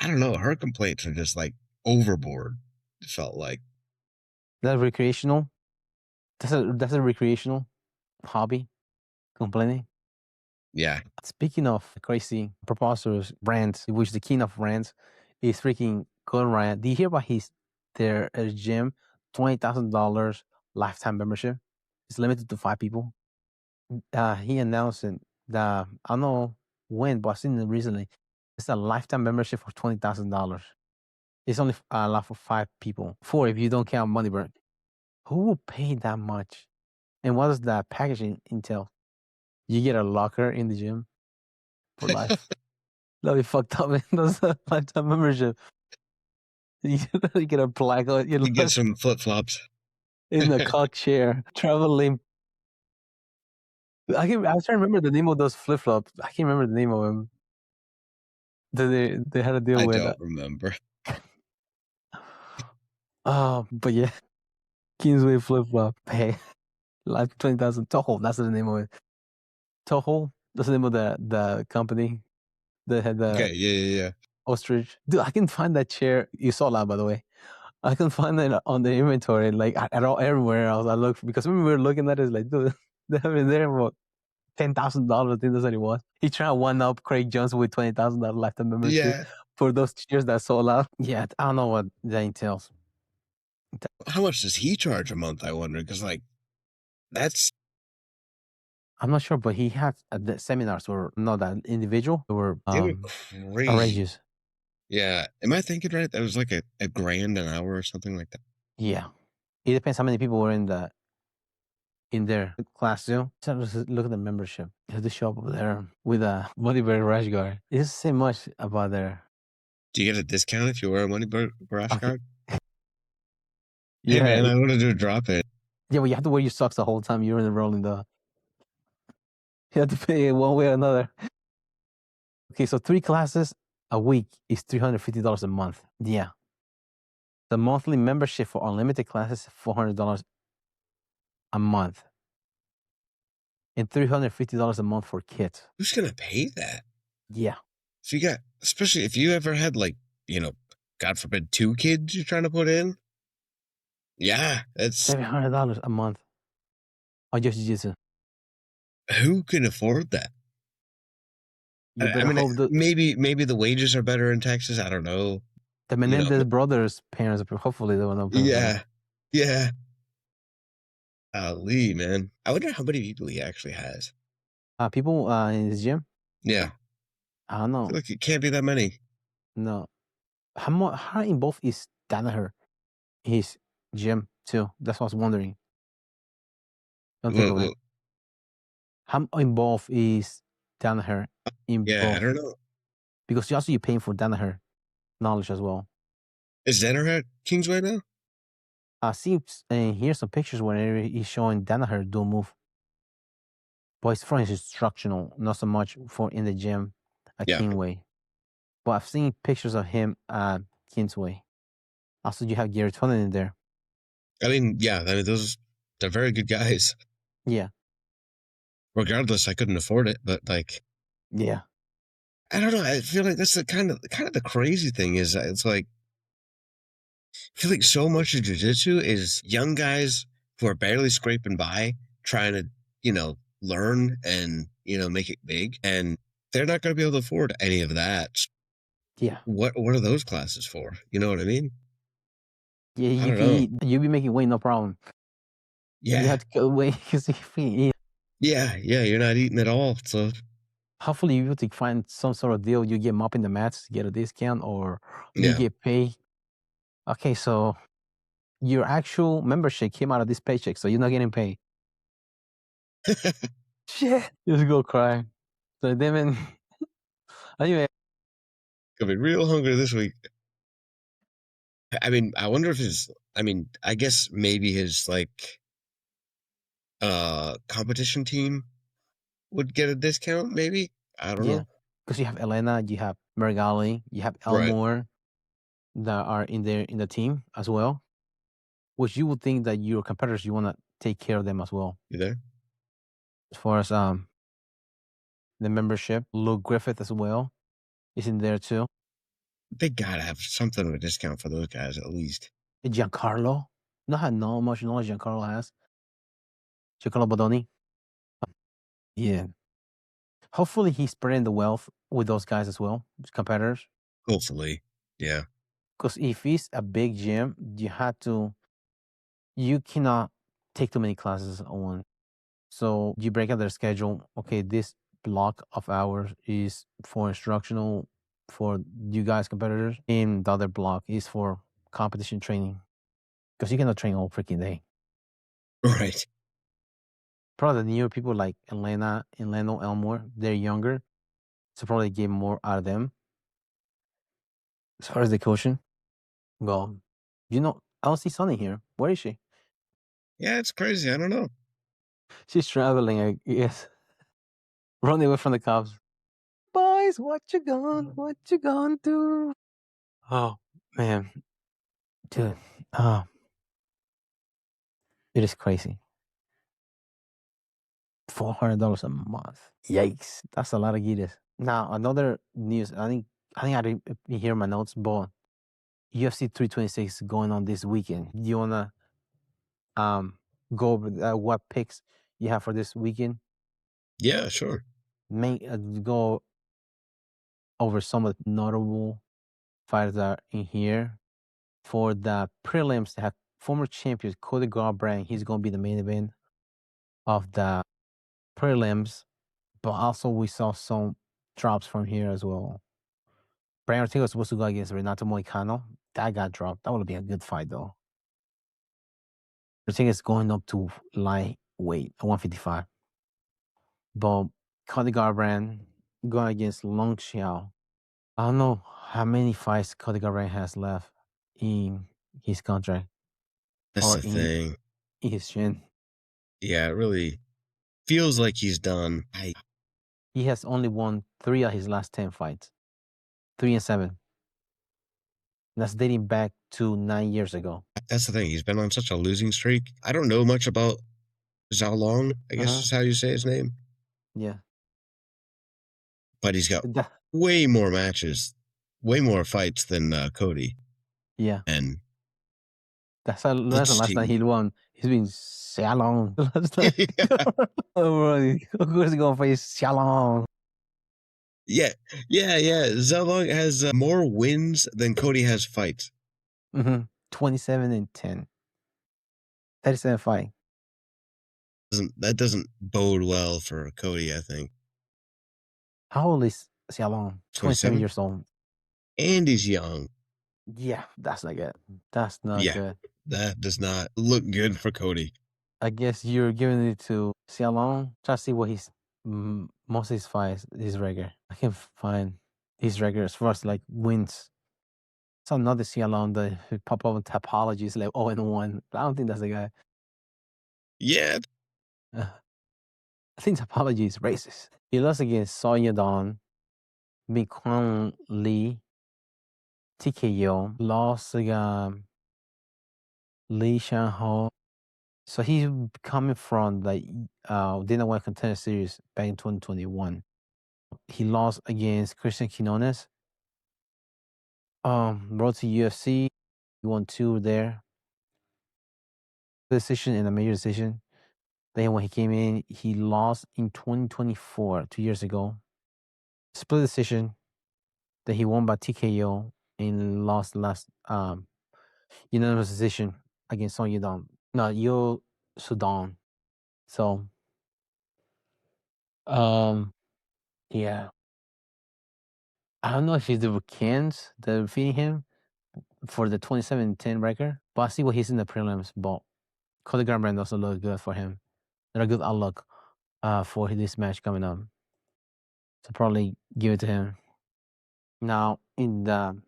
I don't know, her complaints are just like overboard. It felt like. That's recreational. That's a recreational hobby. Complaining. Yeah. Speaking of crazy preposterous brands, which the king of brands is freaking Gordon Ryan. Do you hear about their gym? $20,000 lifetime membership. It's limited to 5 people. He announced it. I don't know when, but I've seen it recently. It's a lifetime membership for $20,000. It's only allowed for 5 people. 4 if you don't count money burn. Who will pay that much? And what does that packaging entail? You get a locker in the gym for life. That'd be fucked up, man. That's a lifetime membership. You get a plaque. You get some flip-flops. In the cock chair. Traveling. I was trying to remember the name of those flip-flops. I can't remember the name of them. They had to deal with. I don't remember. But yeah. Kingsway flip-flop. Hey. Life 20,000. Toho. That's the name of it. Toho. That's the name of the company that had the yeah. ostrich. Dude, I can find that chair. You saw that, by the way. I can find that on the inventory, like everywhere else. I look because when we were looking at it, it's like, dude, they have been there for $10,000. I think that's what it was. He tried to one up Craig Jones with $20,000 lifetime membership for those chairs that sold out. Yeah, I don't know what that entails. How much does he charge a month? I wonder, because like that's. I'm not sure, but he had the seminars were not that individual. They were crazy. outrageous. Yeah. Am I thinking right? That was like a $1,000 an hour or something like that. Yeah. It depends how many people were in their class too. So just look at the membership. You have to show up over there with a bodybuilder rash guard. It doesn't say much about their. Do you get a discount if you wear a money brush Okay. card? Yeah, Hey man, I wanted to drop it. yeah, but you have to wear your socks the whole time you're enrolling the. You have to pay one way or another. Okay, so 3 classes a week is $350 a month. Yeah. The monthly membership for unlimited classes is $400 a month. And $350 a month for kids. Who's gonna pay that? Yeah. So you got, especially if you ever had like, God forbid, 2 kids you're trying to put in. Yeah, that's $700 a month. On just jiu-jitsu. who can afford that? You I better mean, hope maybe the wages are better in Texas. I don't know. the Menendez brothers' parents, hopefully they will not pay. Yeah. Ali, man. I wonder how many people he actually has. People in his gym? Yeah. I don't know. I feel like it can't be that many. No. How involved is Danaher his gym too? That's what I was wondering. Don't think of it. How involved is Danaher in both? I don't know. Because you're paying for Danaher knowledge as well. Is Danaher at Kingsway now? I see and here's some pictures where he's showing Danaher do move. But it's from his instructional, not so much for in the gym at Kingsway. But I've seen pictures of him at Kingsway. Also, you have Gary Tonin in there. I mean, they're very good guys. Yeah. Regardless, I couldn't afford it, but yeah. I don't know. I feel like that's the kind of the crazy thing is it's like, I feel like so much of jiu-jitsu is young guys who are barely scraping by trying to, learn and, make it big. And they're not going to be able to afford any of that. Yeah. What are those classes for? You know what I mean? Yeah, you can eat. You'll be making weight, no problem. Yeah. You have to go away because you can eat. Yeah, you're not eating at all. So hopefully you will find some sort of deal. You get mopping the mats, get a discount, or you get paid. Okay, so your actual membership came out of this paycheck, so you're not getting paid. Shit. Just go cry. So then, anyway. Gonna be real hungry this week. I mean, I wonder if I guess maybe his competition team would get a discount, maybe. I don't know. Because you have Elena, you have Mergali, you have Elmore that are in the team as well. Which you would think that your competitors, you want to take care of them as well. You there? As far as the membership, Luke Griffith as well is in there too. They gotta have something of a discount for those guys at least. Giancarlo, not how much knowledge Giancarlo has. Giancarlo Bodoni. Yeah. Hopefully he's spreading the wealth with those guys as well, competitors. Hopefully, yeah. Because if it's a big gym, you cannot take too many classes on. So you break out their schedule. Okay, this block of hours is for instructional for you guys competitors, and the other block is for competition training. Because you cannot train all freaking day. Right. Probably the newer people like Elena and Leno Elmore, they're younger. So probably get more out of them. As far as the coaching. Well, I don't see Sunny here. Where is she? Yeah, it's crazy. I don't know. She's traveling, I guess. Running away from the cops. Boys, what you gonna do? Oh, man. Dude. It is crazy. $400 a month. Yikes. That's a lot of guitas. Now, another news. I think I didn't hear my notes, but UFC 326 is going on this weekend. Do you wanna go over what picks you have for this weekend? Yeah, sure. Go over some of the notable fighters that are in here. For the prelims, they have former champion Cody Garbrandt. He's going to be the main event of the prelims. But also we saw some drops from here as well. Brian Ortega was supposed to go against Renato Moicano. That got dropped. That would have been a good fight, though. I think it's going up to lightweight, 155. But Cody Garbrandt going against Long Xiao. I don't know how many fights Cody Garbrandt has left in his contract. That's or the thing. In his chin. Yeah, it really feels like he's done. He has only won 3 of his last 10 fights. 3-7. That's dating back to 9 years ago. That's the thing. He's been on such a losing streak. I don't know much about Zhao Long, I guess is how you say his name. Yeah. But he's got way more matches, way more fights than Cody. Yeah. And that's the last time he won. He's been Xiaolong the last time. Of course he's going to face Xiaolong. Yeah. Zhao Long has more wins than Cody has fights. 27-10. 37 fight. That doesn't bode well for Cody, I think. How old is Xiaolong? 27 years old. And he's young. Yeah, that's not good. That's not good. That does not look good for Cody. I guess you're giving it to Xiaolong. Try to see what his most of his fights, his record. I can find his record as far as like wins. It's another Xiaolong that pop up on Topology is like 0-1. I don't think that's the guy. Yeah. I think Topology is racist. He lost against Sonya Dawn, Mikwang Lee, TKO, lost against Lee Shanho. So he's coming from the Dana White Contender Series back in 2021. He lost against Christian Quinones. Road to UFC. He won 2 there. Decision and a major decision. Then when he came in, he lost in 2024, 2 years ago. Split decision. Then he won by TKO and lost last unanimous decision against Song Yudong. No, Yo Sudan. So yeah. I don't know if it's the Vulcans that are defeating him for the 27-10 record, but I see what he's in the prelims. But Cody Garbrandt also look good for him. They're a good outlook for this match coming up. So probably give it to him. Now in the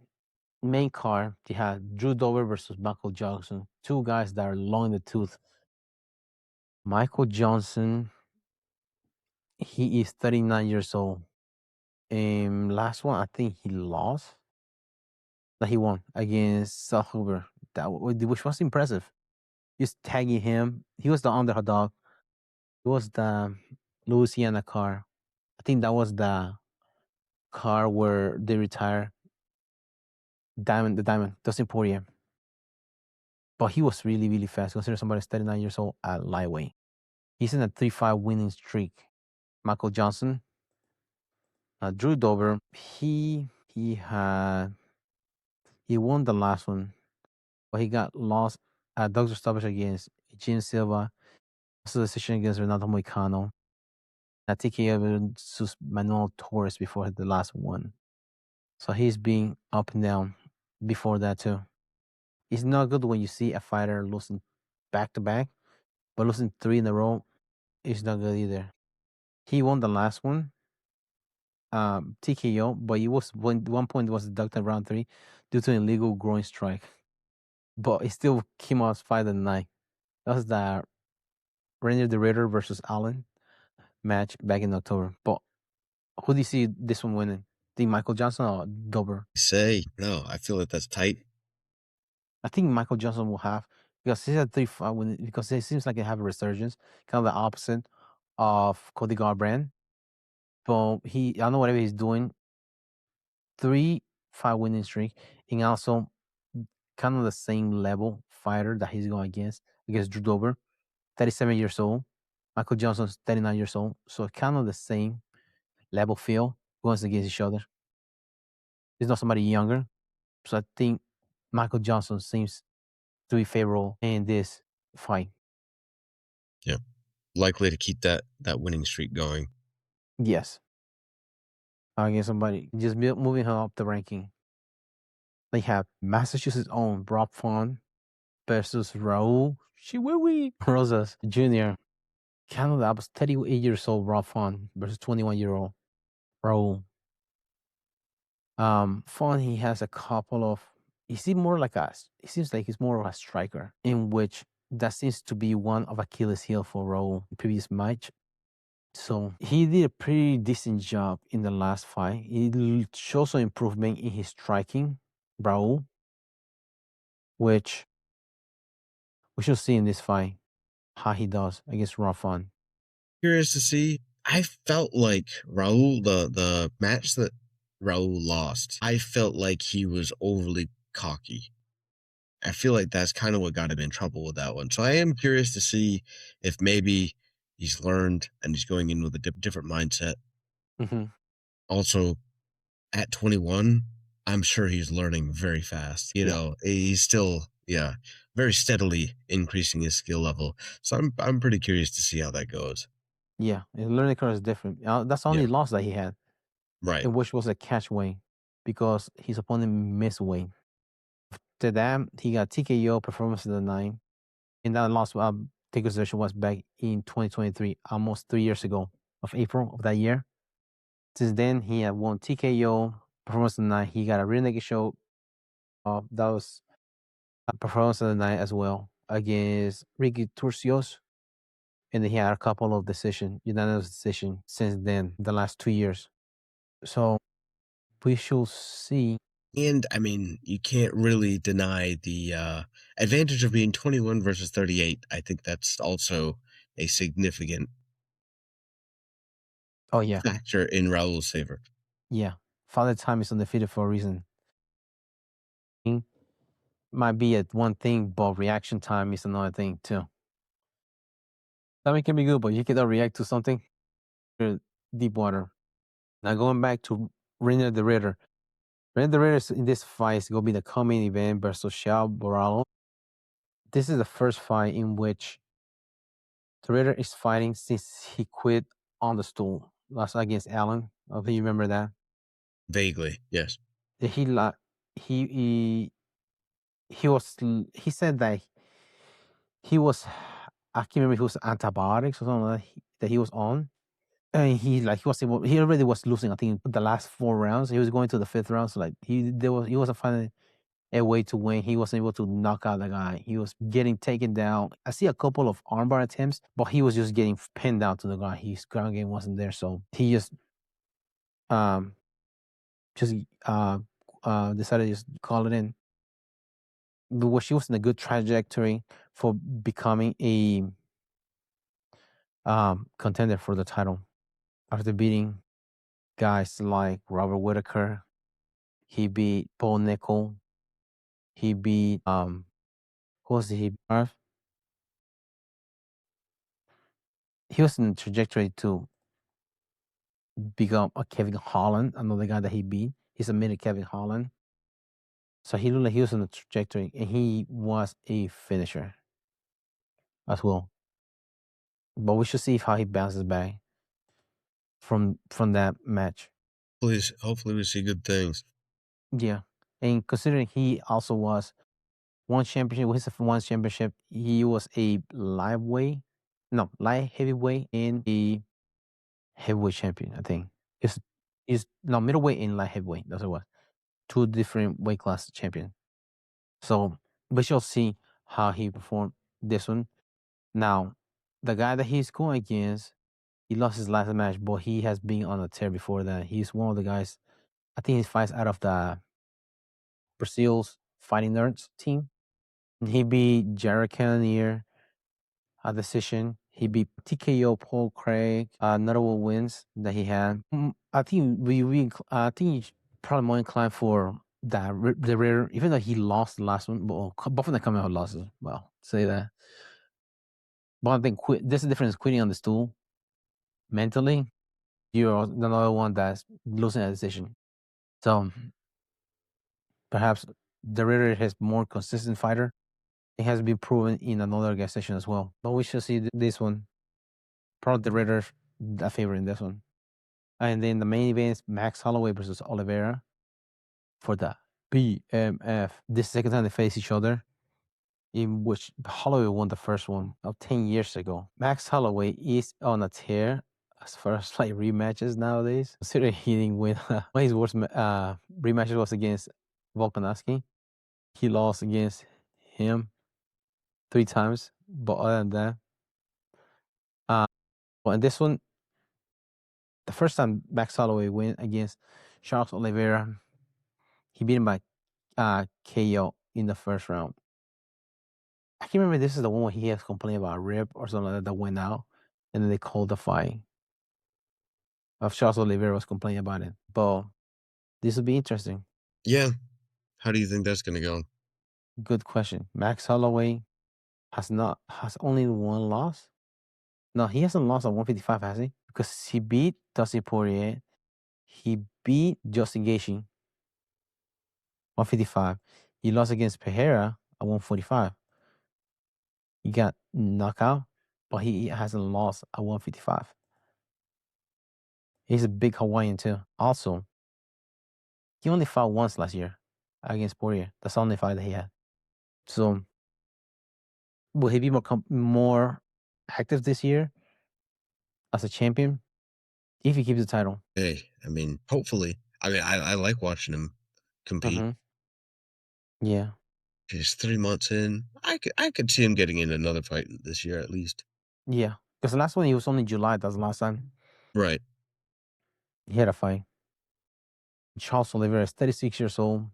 main card, they had Drew Dober versus Michael Johnson. 2 guys that are long in the tooth. Michael Johnson, he is 39 years old. Last one, I think he lost. That he won against Seth Hoover. Which was impressive. Just tagging him. He was the underdog. It was the Louisiana car. I think that was the car where they retire the Diamond, Dustin Poirier. But he was really, really fast. Consider somebody 39 years old at lightweight. He's in a 3-5 winning streak. Michael Johnson. Drew Dober, he won the last one, but he got lost at doctor stoppage against Gene Silva. Also decision against Renato Moicano. TKO versus Manuel Torres before the last one. So he's being up and down before that too. It's not good when you see a fighter losing back to back, but losing 3 in a row is not good either. He won the last one, TKO, but he was one point was deducted round 3 due to an illegal groin strike. But it still came out 5-9. That was the Rainier the Raider versus Allen match back in October. But who do you see this one winning? Think Michael Johnson or Dober? No, I feel that that's tight. I think Michael Johnson will have, because he's at 3-5 winning, because it seems like they have a resurgence, kind of the opposite of Cody Garbrandt. But I don't know whatever he's doing. 3-5 winning streak, and also kind of the same level fighter that he's going against Drew Dober, 37 years old. Michael Johnson's 39 years old. So kind of the same level feel going against each other. He's not somebody younger. So I think Michael Johnson seems to be favorable in this fight. Yeah. Likely to keep that winning streak going. Yes. Against somebody just moving her up the ranking. They have Massachusetts' own Rob Font, versus Raul Chihuahua Rosas Jr. Canada was 38 years old, Raw Fawn versus 21-year-old Raul. Fawn, he has a couple of. He seems like he's more of a striker, in which that seems to be one of Achilles' heel for Raul in previous match. So he did a pretty decent job in the last fight. He showed some improvement in his striking, Brawl, which we should see in this fight how he does against Rafan. Curious to see. I felt like Raul, the match that Raul lost, I felt like he was overly cocky. I feel like that's kind of what got him in trouble with that one. So I am curious to see if maybe he's learned and he's going in with a different mindset. Mm-hmm. Also, at 21, I'm sure he's learning very fast. You know, he's still, very steadily increasing his skill level. So I'm pretty curious to see how that goes. Yeah, his learning curve is different. That's the only loss that he had. Right. Which was a catch weight because his opponent missed weight. After that, he got TKO performance of the night. And that loss takeover session was back in 2023, almost 3 years ago, of April of that year. Since then, he had won TKO performance of the night. He got a rear naked choke. That was a performance of the night as well against Ricky Turcios. And then he had a couple of unanimous decision since then, the last 2 years. So we shall see. And I mean, you can't really deny the advantage of being 21 versus 38. I think that's also a significant factor in Raul's favor. Yeah. Father Time is undefeated for a reason. Might be one thing, but reaction time is another thing too. Timing can be good, but you cannot react to something. Deep water. Now going back to Reina the Ritter. Reina the Ritter in this fight is going to be the co-main event versus Xiao Borralo. This is the first fight in which the Ritter is fighting since he quit on the stool last against Allen. I think you remember that. Vaguely, yes. He said that he was, I can't remember if it was antibiotics or something like that he was on. And he already was losing, I think, the last 4 rounds. He was going to the 5th round. So like he wasn't finding a way to win. He wasn't able to knock out the guy. He was getting taken down. I see a couple of armbar attempts, but he was just getting pinned down to the guy. His ground game wasn't there. So he just decided to just call it in. But she was in a good trajectory for becoming a contender for the title after beating guys like Robert Whitaker. He beat Paul Nickel. He beat who was he? He was in the trajectory to become a Kevin Holland, another guy that he beat. He submitted Kevin Holland. So he looked like he was on the trajectory, and he was a finisher as well. But we should see how he bounces back from that match. Please, hopefully we see good things. Yeah. And considering he also was one championship, with his one championship, he was a light heavyweight and a heavyweight champion, I think. He's middleweight and light heavyweight. That's what it was. 2 different weight class champion. So we shall see how he performed this one. Now, the guy that he's going against, he lost his last match, but he has been on a tear before that. He's one of the guys, I think he fights out of the Brazil's Fighting Nerds team. He beat Jared Cannonier a decision. He beat TKO Paul Craig, notable wins that he had. I think he's probably more inclined for the Ritter, even though he lost the last one. But both of them coming out losses. Well, say that. But I think there's a difference quitting on the stool mentally. You're another one that's losing a decision. So perhaps the Ritter has more consistent fighter. It has been proven in another organization as well. But we should see this one. Probably the Ritter a favorite in this one. And then the main event is Max Holloway versus Oliveira for the BMF. This is the second time they face each other. in which Holloway won the first one of 10 years ago. Max Holloway is on a tear as far as like rematches nowadays. Considering he didn't win. One of his worst rematches was against Volkanovski. He lost against him 3 times, but other than that, well, in this one, the first time Max Holloway went against Charles Oliveira, he beat him by KO in the first round. I can't remember. This is the one where he has complained about a rib or something like that went out, and then they called the fight. Of Charles Oliveira was complaining about it, but this will be interesting. Yeah. How do you think that's going to go? Good question. Max Holloway has only one loss. No, he hasn't lost at 155, has he? Because he beat Dustin Poirier. He beat Justin Gaethje 155. He lost against Pereira at 145. He got knocked out, but he hasn't lost at 155. He's a big Hawaiian too. Also, he only fought once last year against Poirier. That's the only fight that he had. So, will he be more active this year as a champion if he keeps the title? Hey, I mean, hopefully. I mean, I like watching him compete. Yeah. He's 3 months in. I could see him getting in another fight this year at least. Yeah. Because the last one, he was only July. That's the last time. Right. He had a fight. Charles Oliveira is 36 years old.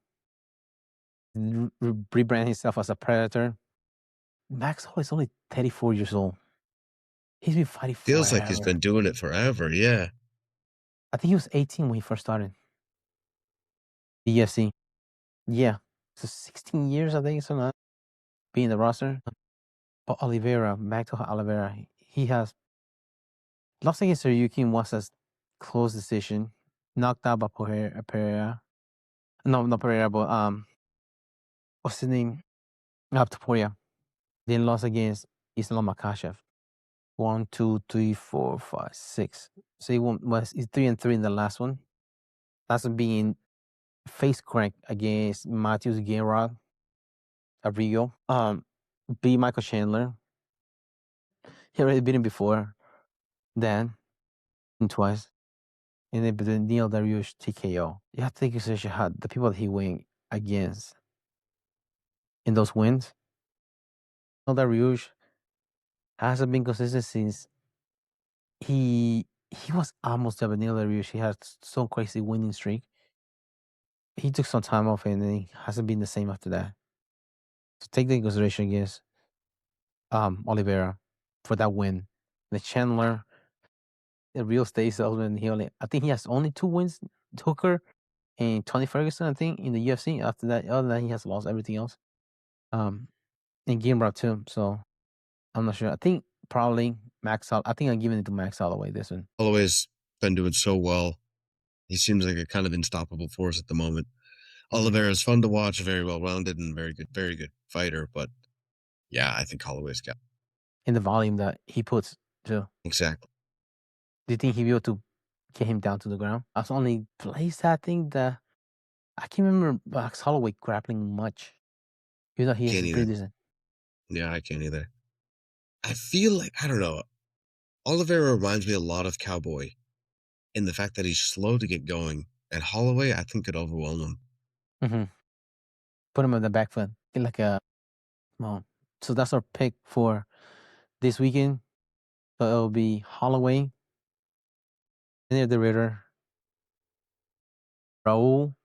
Rebrand himself as a predator. Max Holloway is only 34 years old. He's been fighting forever. Feels like he's been doing it forever, yeah. I think he was 18 when he first started the UFC. Yeah. So 16 years, I think, so not being the roster. But Oliveira, Max Oliveira, he has lost against Tsarukyan once a close decision, knocked out by Pereira. No, not Pereira, but what's his name? Up to Poirier. Then lost against Islam Makhachev. 1, 2, 3, 4, 5, 6. So he's 3-3 in the last one. Last one being face crank against Matthews Gainrod Abrigo. Beat Michael Chandler. He already beat him before then, twice. And then the Neil Dariush TKO. You have to take consideration how the people that he went against in those wins. Neil Dariush hasn't been consistent since he was almost there, but Neil Dariush, he had some crazy winning streak. He took some time off and then he hasn't been the same after that. So take that in consideration against Oliveira for that win. The Chandler, the real estate salesman, I think he has only 2 wins, Hooker and Tony Ferguson, I think, in the UFC. After that, other than that, he has lost everything else. And Gamrot too. So I'm not sure. I think probably I think I'm giving it to Max Holloway this one. Holloway's been doing so well. He seems like a kind of unstoppable force at the moment. Oliveira's fun to watch, very well rounded and very good fighter. But yeah, I think Holloway's got in the volume that he puts too. Exactly. Do you think he'll be able to get him down to the ground? That's the only place I think that I can't remember Max Holloway grappling much. Even though he is pretty decent. Yeah, I can't either. I feel like, I don't know, Oliveira reminds me a lot of Cowboy in the fact that he's slow to get going. And Holloway, I think, could overwhelm him. Mm-hmm. Put him on the back foot. Get like a... So that's our pick for this weekend. So it'll be Holloway, Daniel the Ritter, Brawl,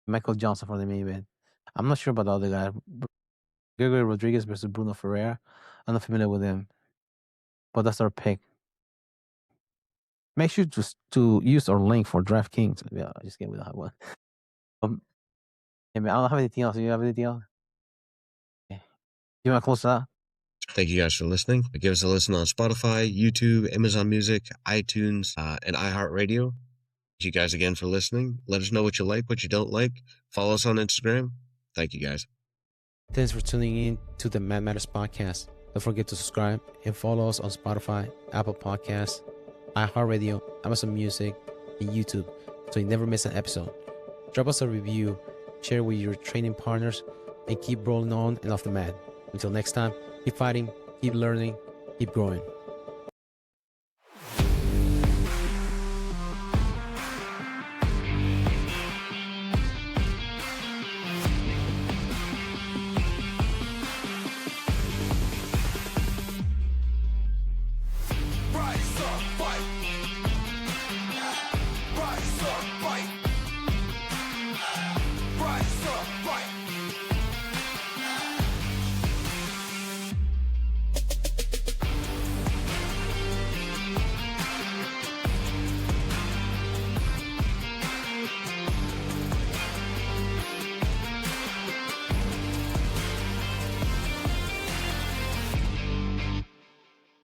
Michael Johnson for the main event. I'm not sure about the other guy. Gregory Rodriguez versus Bruno Ferreira. I'm not familiar with him. But that's our pick. Make sure to use our link for DraftKings. Yeah, I just get with that one. Yeah, man, I don't have anything else. Do you have anything else? Okay. You want to close that? Thank you guys for listening. Give us a listen on Spotify, YouTube, Amazon Music, iTunes, and iHeartRadio. Thank you guys again for listening. Let us know what you like, what you don't like. Follow us on Instagram. Thank you guys. Thanks for tuning in to the Mad Matters podcast. Don't forget to subscribe and follow us on Spotify, Apple Podcasts, iHeartRadio, Amazon Music, and YouTube so you never miss an episode. Drop us a review, share with your training partners, and keep rolling on and off the mat. Until next time, keep fighting, keep learning, keep growing. Rise up, fight.